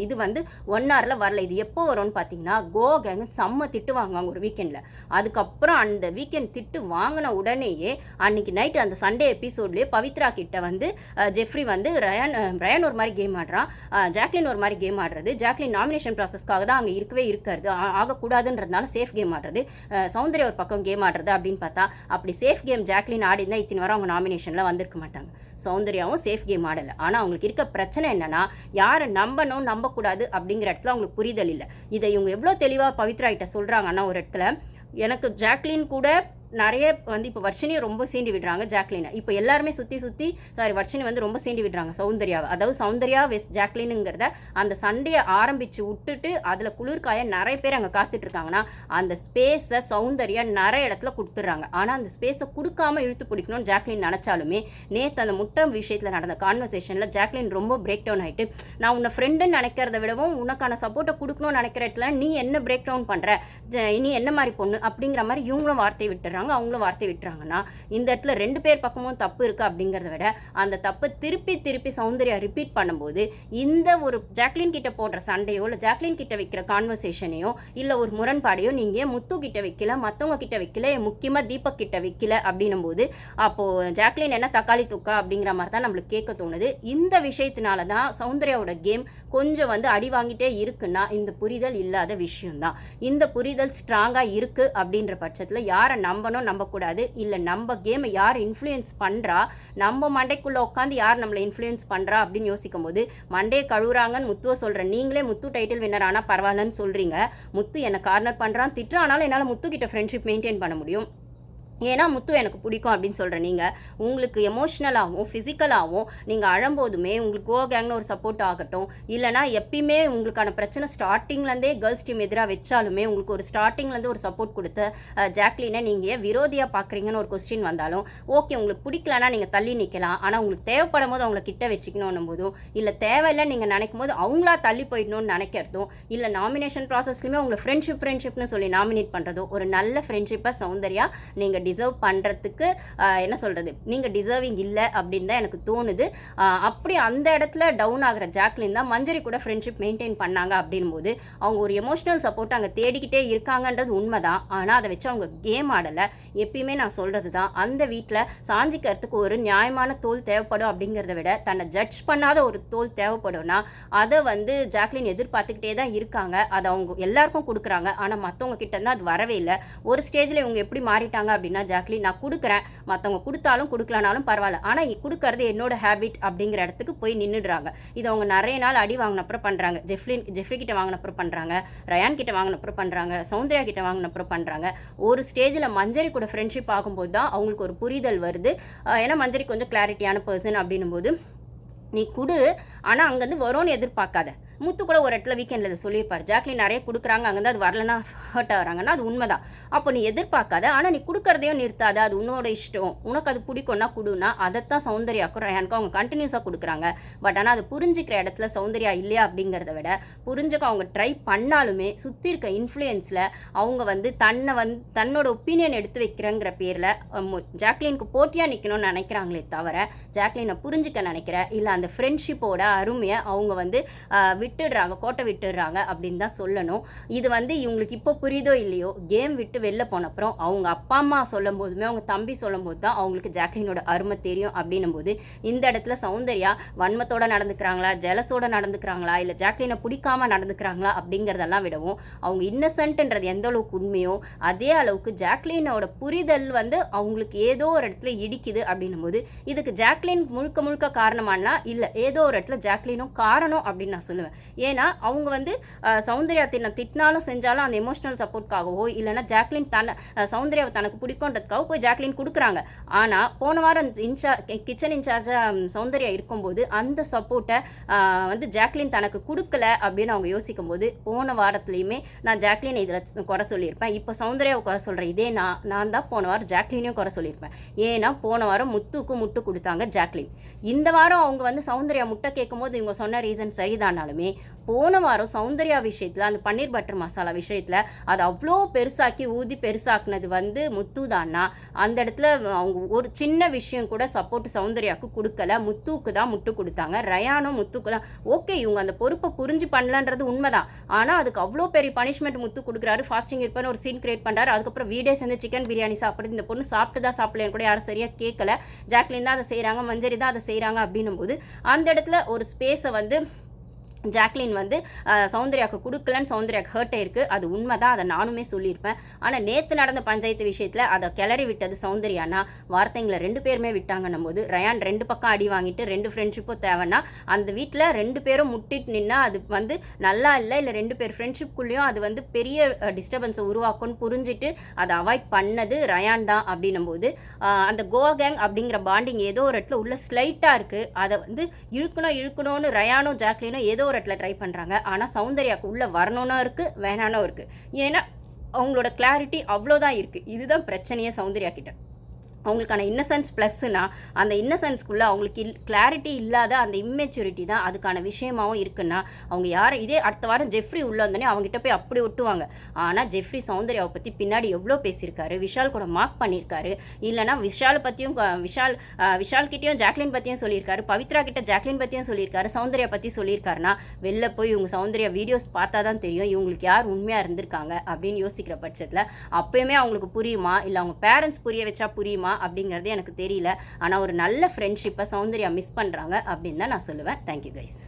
Speaker 1: இது வந்து 1 hourல வரல. இது எப்போ வரும்னு பார்த்தீங்கன்னா கோ கேங் செம்ம திட்டு வாங்குவாங்க ஒரு வீக்கெண்டில். அதுக்கப்புறம் அந்த வீக்கெண்ட் திட்டு வாங்கின உடனேயே அன்றைக்கி நைட்டு அந்த சண்டே எபிசோட்லேயே பவித்ரா கிட்ட வந்து ஜெஃப்ரி வந்து ரயான் ஒரு மாதிரி கேம் ஆடுறான், ஜாக்லின் ஒரு மாதிரி கேம் ஆடுறது, ஜாக்லின் நாமினேஷன் ப்ராசஸ்க்காக தான் அங்கே இருக்கவே இருக்கிறது, ஆகக்கூடாதுன்றதுனால சேஃப் கேம் ஆடுறது, சௌந்தர்யா ஒரு பக்கம் கேம் ஆடுறது அப்படின்னு பார்த்தா அப்படி சேஃப் கேம் ஜாக்லின் ஆடினா இத்தனை வரை அவங்க நாமினேஷனில் வந்திருக்க மாட்டாங்க. சௌந்தர்யாவும் சேஃப் கேம் ஆடலை. ஆனால் அவங்களுக்கு இருக்க பிரச்சனை என்னன்னா யாரை நம்பணும் நம்பக்கூடாது அப்படிங்கிற இடத்துல அவங்களுக்கு புரிதல் இல்லை. இதை இவங்க எவ்வளோ தெளிவாக பவித்ரா கிட்ட சொல்கிறாங்கன்னா ஒரு இடத்துல, எனக்கு ஜாக்லின் கூட நிறைய வந்து இப்போ வர்ஷினியை ரொம்ப சீண்டி விடுறாங்க ஜாக்லினை. இப்போ எல்லாருமே சுற்றி வர்ஷினி வந்து ரொம்ப சீண்டி விடுறாங்க சௌந்தர்யாவை. அதாவது சௌந்தர்யா ஜாக்லினுங்கிறத அந்த சண்டையை ஆரம்பித்து விட்டுட்டு அதில் குளிர்காய நிறைய பேர் அங்கே காத்துட்ருக்காங்கன்னா அந்த ஸ்பேஸை சௌந்தர்யா நிறைய இடத்துல கொடுத்துட்றாங்க. ஆனால் அந்த ஸ்பேஸை கொடுக்காம இழுத்து பிடிக்கணும்னு ஜாக்லின் நினச்சாலுமே நேற்று அந்த முட்டை விஷயத்தில் நடந்த கான்வர்சேஷனில் ஜாக்லின் ரொம்ப பிரேக் டவுன் ஆகிட்டு, நான் உன்னை ஃப்ரெண்டுன்னு நினைக்கிறத விடவும் உனக்கான சப்போர்ட்டை கொடுக்கணும்னு நினைக்கிற இடத்துல நீ என்ன பிரேக் டவுன் பண்ணுற, நீ என்ன மாதிரி பொண்ணு அப்படிங்கிற மாதிரி இவங்களும் வார்த்தை விட்டுறாங்க, அவங்களும் வார்த்தை விட்டுறாங்கன்னா இந்த இடத்துல 2 பேர் பக்கமும் தப்பு இருக்குது அப்படிங்கிறத விட அந்த தப்பை திருப்பி சௌந்தர்யா ரிப்பீட் பண்ணும்போது இந்த ஒரு ஜாக்லின் கிட்ட போடுற சண்டையோ இல்லை ஜாக்லின் கிட்ட வைக்கிற கான்வர்சேஷனையோ இல்லை ஒரு முரண்பாடையோ நீங்கள் முத்து கிட்ட வைக்கல, மற்றவங்க கிட்ட வைக்கல, முக்கியமாக தீபக் கிட்ட வைக்கல அப்படின்னும் போது அப்போது ஜாக்லின் என்ன தக்காளி தூக்கா அப்படிங்கிற மாதிரி தான் நம்மளுக்கு கேட்க தோணுது. இந்த விஷயத்தினால தான் சௌந்தர்யாவோட கேம் கொஞ்சம் வந்து அடி வாங்கிட்டே இருக்குன்னா இந்த புரிதல் இல்லாத விஷயம்தான். இந்த புரிதல் ஸ்ட்ராங்காக இருக்குது அப்படின்ற பட்சத்தில் யாரை நம்பக்கூடாது, இல்லை நம்ம கேமை யார் இன்ஃப்ளூயன்ஸ் பண்ணுறா, நம்ம மண்டைக்குள்ளே உட்காந்து யார் நம்மளை இன்ஃப்ளூயன்ஸ் பண்ணுறா அப்படின்னு யோசிக்கும் போது மண்டையை கழுவுறாங்கன்னு முத்துவை சொல்கிறேன். நீங்களே முத்து டைட்டில் வின்னர் ஆனால் பரவாயில்லன்னு சொல்கிறீங்க, முத்து என்னை கார்னர் பண்ணுறான் திட்டுறான், ஆனாலும் என்னால் முத்து கிட்ட ஃப்ரெண்ட்ஷிப் மெயின்டைன் பண்ண முடியும், ஏன்னா முத்து எனக்கு பிடிக்கும் அப்படின்னு சொல்கிறேன். நீங்கள் உங்களுக்கு எமோஷ்னலாகவும் ஃபிசிக்கலாகவும் நீங்கள் அழும்போதுமே உங்களுக்கு கோ கேங்னு ஒரு சப்போர்ட் ஆகட்டும், இல்லைனா எப்பயுமே உங்களுக்கான பிரச்சனை ஸ்டார்டிங்லேருந்தே கேர்ள்ஸ் டீம் எதிராக வச்சாலுமே உங்களுக்கு ஒரு ஸ்டார்டிங்லேருந்து ஒரு சப்போர்ட் கொடுத்த ஜாக்லினை நீங்கள் விரோதியாக பார்க்குறீங்கன்னு ஒரு கொஸ்டின் வந்தாலும் ஓகே, உங்களுக்கு பிடிக்கலன்னா நீங்கள் தள்ளி நிற்கலாம். ஆனால் உங்களுக்கு தேவைப்படும் போது அவங்கள கிட்ட வச்சுக்கணும் போதும், இல்லை தேவையில்லை நீங்கள் நினைக்கும் போது அவங்களா தள்ளி போயிடணும்னு நினைக்கிறதும், இல்லை நாமினேஷன் ப்ராசஸ்லையுமே உங்களை ஃப்ரெண்ட்ஷிப்னு சொல்லி நாமினேட் பண்ணுறதோ ஒரு நல்ல ஃப்ரெண்ட்ஷிப்பை சௌந்தர்யா நீங்கள் டிசர்வ் பண்ணுறதுக்கு என்ன சொல்கிறது, நீங்கள் டிசர்விங் இல்லை அப்படின்னு தான் எனக்கு தோணுது. அப்படி அந்த இடத்துல டவுன் ஆகிற ஜாக்லின் தான் மஞ்சரி கூட ஃப்ரெண்ட்ஷிப் மெயின்டைன் பண்ணாங்க அப்படின் போது அவங்க ஒரு எமோஷ்னல் சப்போர்ட் அங்கே தேடிக்கிட்டே இருக்காங்கன்றது உண்மை தான். ஆனால் அதை வச்சு அவங்க கேம் ஆடலை. எப்பயுமே நான் சொல்கிறது தான், அந்த வீட்டில் சாஞ்சிக்கிறதுக்கு ஒரு நியாயமான தோல் தேவைப்படும் அப்படிங்கிறத விட தன்னை ஜட்ஜ் பண்ணாத ஒரு தோல் தேவைப்படும்னா அதை வந்து ஜாக்லின் எதிர்பார்த்துக்கிட்டே தான் இருக்காங்க. அதை அவங்க எல்லாருக்கும் கொடுக்குறாங்க. ஆனால் மற்றவங்க கிட்ட இருந்தால் அது வரவே இல்லை. ஒரு ஸ்டேஜில் இவங்க எப்படி மாறிட்டாங்க அப்படின்னா, ஜாக்லின் நான் கொடுக்குறேன், மற்றவங்க கொடுத்தாலும் கொடுக்கலனாலும் பரவாயில்ல, ஆனால் கொடுக்கறது என்னோட ஹேபிட் அப்படிங்கிற இடத்துக்கு போய் நின்றுடுறாங்க. இது அவங்க நிறைய நாள் அடி வாங்கினப்புறம் பண்ணுறாங்க. ஜெஃப்ரி கிட்ட வாங்கினப்புறம் பண்ணுறாங்க, ரயான் கிட்ட வாங்கினப்புறம் பண்ணுறாங்க, சௌந்தர்யா கிட்ட வாங்கினப்புறம் பண்ணுறாங்க. ஒரு ஸ்டேஜில் மஞ்சரி கூட ஃப்ரெண்ட்ஷிப் ஆகும்போது தான் அவங்களுக்கு ஒரு புரிதல் வருது. ஏன்னா மஞ்சரி கொஞ்சம் கிளாரிட்டியான பர்சன் அப்படின்னும் போது நீ கொடு, ஆனால் அங்கேருந்து வரும்னு எதிர்பார்க்காத. முத்து கூட ஒரு இடத்துல வீக்கெண்டில் இதை சொல்லியிருப்பார், ஜாக்லின் நிறைய கொடுக்குறாங்க, அங்கேருந்து அது வரலன்னா ஹர்ட் ஆகிறாங்கன்னா அது உண்மைதான். அப்போ நீ எதிர்பார்க்காத, ஆனால் நீ கொடுக்குறதையும் நிறுத்தாத, அது உன்னோட இஷ்டம், உனக்கு அது பிடிக்கும்னா கொடுனா. அதைத்தான் சௌந்தர்யாக்கும் ரயானுக்கும் அவங்க கண்டினியூஸாக கொடுக்குறாங்க. பட் ஆனால் அது புரிஞ்சிக்கிற இடத்துல சௌந்தர்யா இல்லையா அப்படிங்கிறத விட புரிஞ்சுக்க அவங்க ட்ரை பண்ணாலுமே சுற்றி இருக்க இன்ஃப்ளூயன்ஸில் அவங்க வந்து தன்னோட ஒப்பீனியன் எடுத்து வைக்கிறேங்கிற பேரில் ஜாக்லினுக்கு போட்டியாக நிற்கணும்னு நினைக்கிறாங்களே தவிர ஜாக்லினை புரிஞ்சிக்க நினைக்கிற இல்லை அந்த ஃப்ரெண்ட்ஷிப்போட அருமையை அவங்க வந்து விட்டுடுறாங்க, கோட்டை விட்டுடுறாங்க அப்படின்னு தான் சொல்லணும். இது வந்து இவங்களுக்கு இப்போ புரியுதோ இல்லையோ, கேம் விட்டு வெளில போனப்புறம் அவங்க அப்பா அம்மா சொல்லும் போதுமே, அவங்க தம்பி சொல்லும்போது தான் அவங்களுக்கு ஜாக்லினோட அருமை தெரியும் அப்படின்னும்போது, இந்த இடத்துல சௌந்தர்யா வன்மத்தோட நடந்துக்கிறாங்களா, ஜெலஸோட நடந்துக்கிறாங்களா, இல்லை ஜாக்லினை பிடிக்காம நடந்துக்கிறாங்களா அப்படிங்கிறதெல்லாம் விடவும், அவங்க இன்னசென்ட்ன்றது எந்த அளவுக்கு உண்மையோ அதே அளவுக்கு ஜாக்லினோட புரிதல் வந்து அவங்களுக்கு ஏதோ ஒரு இடத்துல இடிக்குது அப்படின்னும்போது, இதுக்கு ஜாக்லின் முழுக்க முழுக்க காரணமானா இல்லை, ஏதோ ஒரு இடத்துல ஜாக்லினும் காரணம் அப்படின்னு நான் சொல்லுவேன். ஏன்னா அவங்க வந்து சௌந்தர்யா திட்டினாலும் செஞ்சாலும் அந்த எமோஷனல் சப்போர்ட்காகவோ இல்லைன்னா ஜாக்லின் சௌந்தர்யாவை தனக்கு பிடிக்குன்றதுக்காக போய் ஜாக்லின் கொடுக்குறாங்க. ஆனால் போன வாரம் கிச்சன் இன்சார்ஜாக சௌந்தர்யா இருக்கும்போது அந்த சப்போர்ட்டை வந்து ஜாக்லின் தனக்கு கொடுக்கல அப்படின்னு அவங்க யோசிக்கும் போது, போன வாரத்துலேயுமே நான் ஜாக்லின் இதில் குறை சொல்லியிருப்பேன். இப்போ சௌந்தர்யாவை குறை சொல்கிறேன். இதே நான் தான் போன வாரம் ஜாக்லினையும் குறை சொல்லியிருப்பேன். ஏன்னா போன வாரம் முத்துக்கு முட்டு கொடுத்தாங்க ஜாக்லின். இந்த வாரம் அவங்க வந்து சௌந்தர்யா முட்டை கேட்கும்போது இவங்க சொன்ன ரீசன் சரிதானாலுமே, போன வாரம் சௌந்தர்யா விஷயத்தில் அந்த பன்னீர் பட்டர் மசாலா விஷயத்தில் அதை அவ்வளோ பெருசாக்கி ஊதி பெருசாக்குனது வந்து முத்து தான்னா, அந்த இடத்துல அவங்க ஒரு சின்ன விஷயம் கூட சப்போர்ட் சௌந்தர்யாவுக்கு கொடுக்கல. முத்துக்கு தான் முட்டு கொடுத்தாங்க. ரயானும் முத்துக்கு தான் ஓகே, இவங்க அந்த பொறுப்பை புரிஞ்சு பண்ணலன்றது உண்மைதான். ஆனால் அதுக்கு அவ்வளோ பெரிய பனிஷ்மெண்ட் முத்து கொடுக்குறாரு. ஃபாஸ்டிங் இருப்பான்னு ஒரு சீன் கிரியேட் பண்ணுறாரு. அதுக்கப்புறம் வீடே சேர்ந்து சிக்கன் பிரியாணி சாப்பிடுது. இந்த பொண்ணு சாப்பிட்டுதான் சாப்பிடலன்னு கூட யாரும் சரியாக கேட்கல. ஜாக்லின் தான் அதை செய்கிறாங்க, மஞ்சரி தான் அதை செய்கிறாங்க அப்படின்னும் போது அந்த இடத்துல ஒரு ஸ்பேஸை வந்து ஜாக்லின் வந்து சௌந்தர்யாவுக்கு கொடுக்கலன்னு சௌந்தர்யாவுக்கு ஹர்ட் ஆயிருக்கு. அது உண்மை தான், அதை நானுமே சொல்லியிருப்பேன். ஆனால் நேற்று நடந்த பஞ்சாயத்து விஷயத்தில் அதை கிளறி விட்டது சௌந்தர்யானா, வார்த்தைங்களை 2 பேருமே விட்டாங்கன்னும் போது ரயான் 2 பக்கம் அடி வாங்கிட்டு 2 ஃப்ரெண்ட்ஷிப்பும் தேவைன்னா அந்த வீட்டில் 2 பேரும் முட்டிட்டு நின்னா அது வந்து நல்லா இல்லை, இல்லை 2 பேர் ஃப்ரெண்ட்ஷிப்குள்ளேயும் அது வந்து பெரிய டிஸ்டர்பன்ஸை உருவாக்கும்னு புரிஞ்சுட்டு அதை அவாய்ட் பண்ணது ரயான் தான் அப்படின்னும் போது, அந்த கோவா கேங் அப்படிங்கிற பாண்டிங் ஏதோ ஒரு இடத்துல உள்ள ஸ்லைட்டாக இருக்குது. அதை வந்து இழுக்கணும்னு ரயானும் ஜாக்லினும் ஏதோ ஒரு இடத்துல ட்ரை பண்ணுறாங்க. ஆனால் சௌந்தர்யாவுக்கு உள்ளே வரணும்னு இருக்குது, வேணானும் இருக்குது. ஏன்னா அவங்களோட கிளாரிட்டி அவ்வளோதான் இருக்குது. இதுதான் பிரச்சனையே சௌந்தர்யா கிட்ட. அவங்களுக்கான இன்னசென்ஸ் ப்ளஸ்னா அந்த இன்னசென்ஸ்க்குள்ளே அவங்களுக்கு கிளாரிட்டி இல்லாத அந்த இம்மெச்சூரிட்டி தான் அதுக்கான விஷயமாகவும் இருக்குன்னா, அவங்க யாரும் இதே அடுத்த வாரம் ஜெஃப்ரி உள்ளே வந்தோடனே அவங்ககிட்ட போய் அப்படி ஒட்டுவாங்க. ஆனால் ஜெஃப்ரி சௌந்தர்யாவை பற்றி பின்னாடி எவ்வளோ பேசியிருக்காரு, விஷால் கூட மார்க் பண்ணியிருக்காரு. இல்லைனா விஷாலை பற்றியும் விஷால்கிட்டையும் ஜாக்லின் பற்றியும் சொல்லியிருக்காரு, பவித்ரா கிட்ட ஜாக்லின் பற்றியும் சொல்லியிருக்காரு, சௌந்தர்யா பற்றி சொல்லியிருக்காருன்னா வெளில போய் இவங்க சௌந்தர்யா வீடியோஸ் பார்த்தா தான் தெரியும் இவங்களுக்கு யார் உண்மையாக இருந்திருக்காங்க அப்படின்னு யோசிக்கிற பட்சத்தில் அப்போயுமே அவங்களுக்கு புரியுமா, இல்லை அவங்க பேரண்ட்ஸ் புரிய வச்சா புரியுமா அப்படிங்கிறது எனக்கு தெரியல. ஆனால் ஒரு நல்ல ஃப்ரெண்ட்ஷிப்பை சௌந்தர்யா மிஸ் பண்ணுறாங்க அப்படின்னு தான் நான் சொல்லுவேன். Thank you guys.